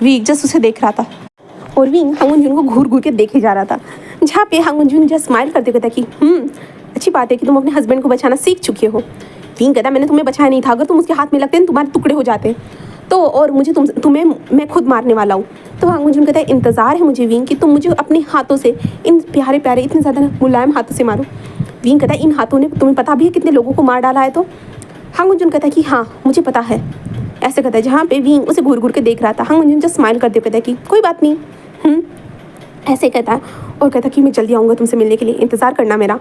[SPEAKER 1] विंग जस्ट उसे देख रहा था और विंग हांग मंजून को घूर घूर के देखे जा रहा था, जहाँ पे हांग मंजून जस्ट स्माइल करते कहता कि अच्छी बात है कि तुम अपने हस्बैंड को बचाना सीख चुके हो। विंग कहता मैंने तुम्हें बचाया नहीं था, अगर तुम उसके हाथ में लगते हैं तुम्हारे टुकड़े हो जाते तो, और मुझे तुम्हें मैं खुद मारने वाला हूँ। तो हांग मंजून कहता है इंतज़ार है मुझे विंग कि तुम मुझे अपने हाथों से, इन प्यारे प्यारे इतने ज़्यादा मुलायम हाथों से मारो। विंग कहता है इन हाथों ने तुम्हें पता भी है कितने लोगों को मार डाला है। तो हांग मंजून कहता है कि हाँ मुझे पता है। ऐसे कहता है, जहाँ पे विंग उसे घूर घूर के देख रहा था, हांग मंजून जस्ट स्माइल करते कहता है कि कोई बात नहीं। ऐसे कहता है और कहता है कि मैं जल्दी आऊँगा तुमसे मिलने के लिए, इंतज़ार करना मेरा।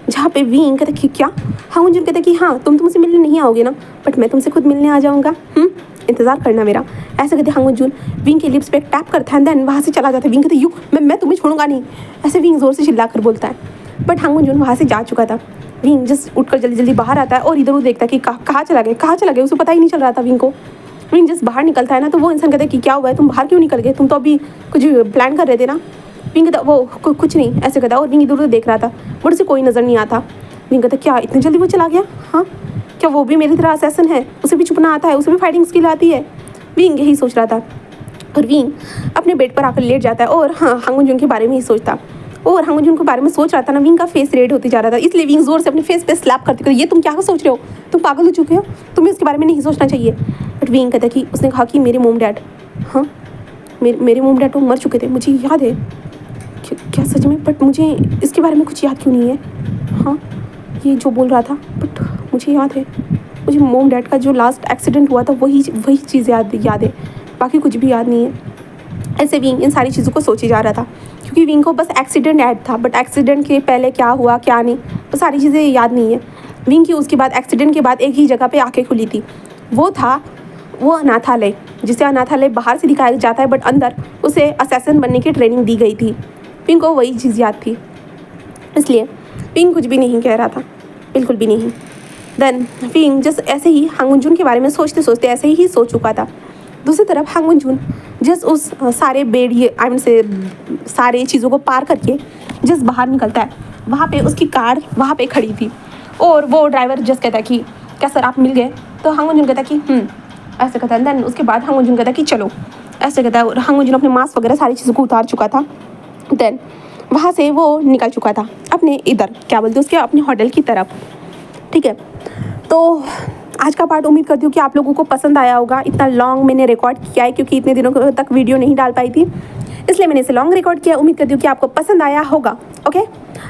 [SPEAKER 1] जहाँ पे विंग कहता है कि क्या। हांग मंजून कहता है कि हाँ तुम तुमसे मिलने नहीं आओगे ना, बट मैं तुमसे खुद मिलने आ जाऊँगा, इंतज़ार करना मेरा। ऐसे कहते हांग मंजून विंग के लिप्स पे टैप करता है, देन वहाँ से चला जाता है। विंग कहते यू मैं तुम्हें छोड़ूंगा नहीं, ऐसे विंग ज़ोर से चिल्ला कर बोलता है। बट हांग मंजून वहाँ से जा चुका था। विंग जस्ट उठकर जल्दी जल्दी बाहर आता है और इधर उधर देखता है कि कहाँ चला गया, उसे पता ही नहीं चल रहा था विंग को। विंग जस्ट बाहर निकलता है ना, तो वो इंसान कहता है कि क्या हुआ है, तुम बाहर क्यों निकल गए, तुम तो अभी कुछ प्लान कर रहे थे ना। विंग कहता वो कुछ नहीं, ऐसे कहता। और विंग इधर उधर देख रहा था, बट उसे कोई नज़र नहीं आता। विंग कहता क्या इतनी जल्दी वो चला गया, हाँ क्या वो भी मेरी तरह असैसिन है, उसे भी छुपना आता है, उसे भी फाइटिंग स्किल आती है। विंग यही सोच रहा था और विंग अपने बेड पर आकर लेट जाता है और हाँ हांग मंजून के बारे में ही सोचता। और हांग मंजून के बारे में सोच रहा था ना, विंग का फेस रेड होती जा रहा था, इसलिए विंग जोर से अपने फेस पे स्लैप करते ये तुम क्या सोच रहे हो, तुम पागल हो चुके हो, तुम्हें इसके बारे में नहीं सोचना चाहिए। बट विंग कहता कि उसने कहा कि मेरे मोम डैड, हाँ मेरे मोम डैड तो मर चुके थे, मुझे याद है। क्या सच में, बट मुझे इसके बारे में कुछ याद क्यों नहीं है। हाँ ये जो बोल रहा था, बट मुझे याद है, मुझे मोम डैड का जो लास्ट एक्सीडेंट हुआ था वही चीज़ याद है, बाकी कुछ भी याद नहीं है। ऐसे विंग इन सारी चीज़ों को सोचे जा रहा था, क्योंकि विंग को बस एक्सीडेंट याद था, बट एक्सीडेंट के पहले क्या हुआ क्या नहीं वो सारी चीज़ें याद नहीं है। विंग की उसके बाद एक्सीडेंट के बाद एक ही जगह पे आंखें खुली थी, वो था वो अनाथालय, जिसे अनाथालय बाहर से दिखाया जाता है बट अंदर उसे असैसिन बनने की ट्रेनिंग दी गई थी। विंग को वही चीज़ याद थी, इसलिए विंग कुछ भी नहीं कह रहा था, बिल्कुल भी नहीं। देन विंग जस्ट ऐसे ही हांग मंजून के बारे में सोचते सोचते ऐसे ही सो चुका था। दूसरी तरफ हांग मंजून जस्ट उस सारे सारे चीज़ों को पार करके जस्ट बाहर निकलता है। वहाँ पे उसकी कार वहाँ पे खड़ी थी और वो ड्राइवर जस्ट कहता है कि क्या सर आप मिल गए। तो हांग मंजून कहता है कि ऐसे कहता है। देन उसके बाद हांग मंजून कहता है कि चलो, ऐसे कहता है। और हांग मंजून अपने मास्क वगैरह सारी चीज़ों को उतार चुका था। देन वहाँ से वो निकल चुका था अपने इधर क्या बोलते उसके अपने होटल की तरफ। ठीक है, तो आज का पार्ट उम्मीद करती हूँ कि आप लोगों को पसंद आया होगा। इतना लॉन्ग मैंने रिकॉर्ड किया है क्योंकि इतने दिनों तक वीडियो नहीं डाल पाई थी, इसलिए मैंने इसे लॉन्ग रिकॉर्ड किया। उम्मीद करती हूँ कि आपको पसंद आया होगा। ओके,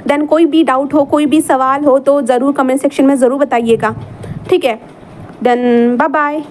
[SPEAKER 1] देन कोई भी डाउट हो, कोई भी सवाल हो तो ज़रूर कमेंट सेक्शन में ज़रूर बताइएगा। ठीक है, देन बाय बाय।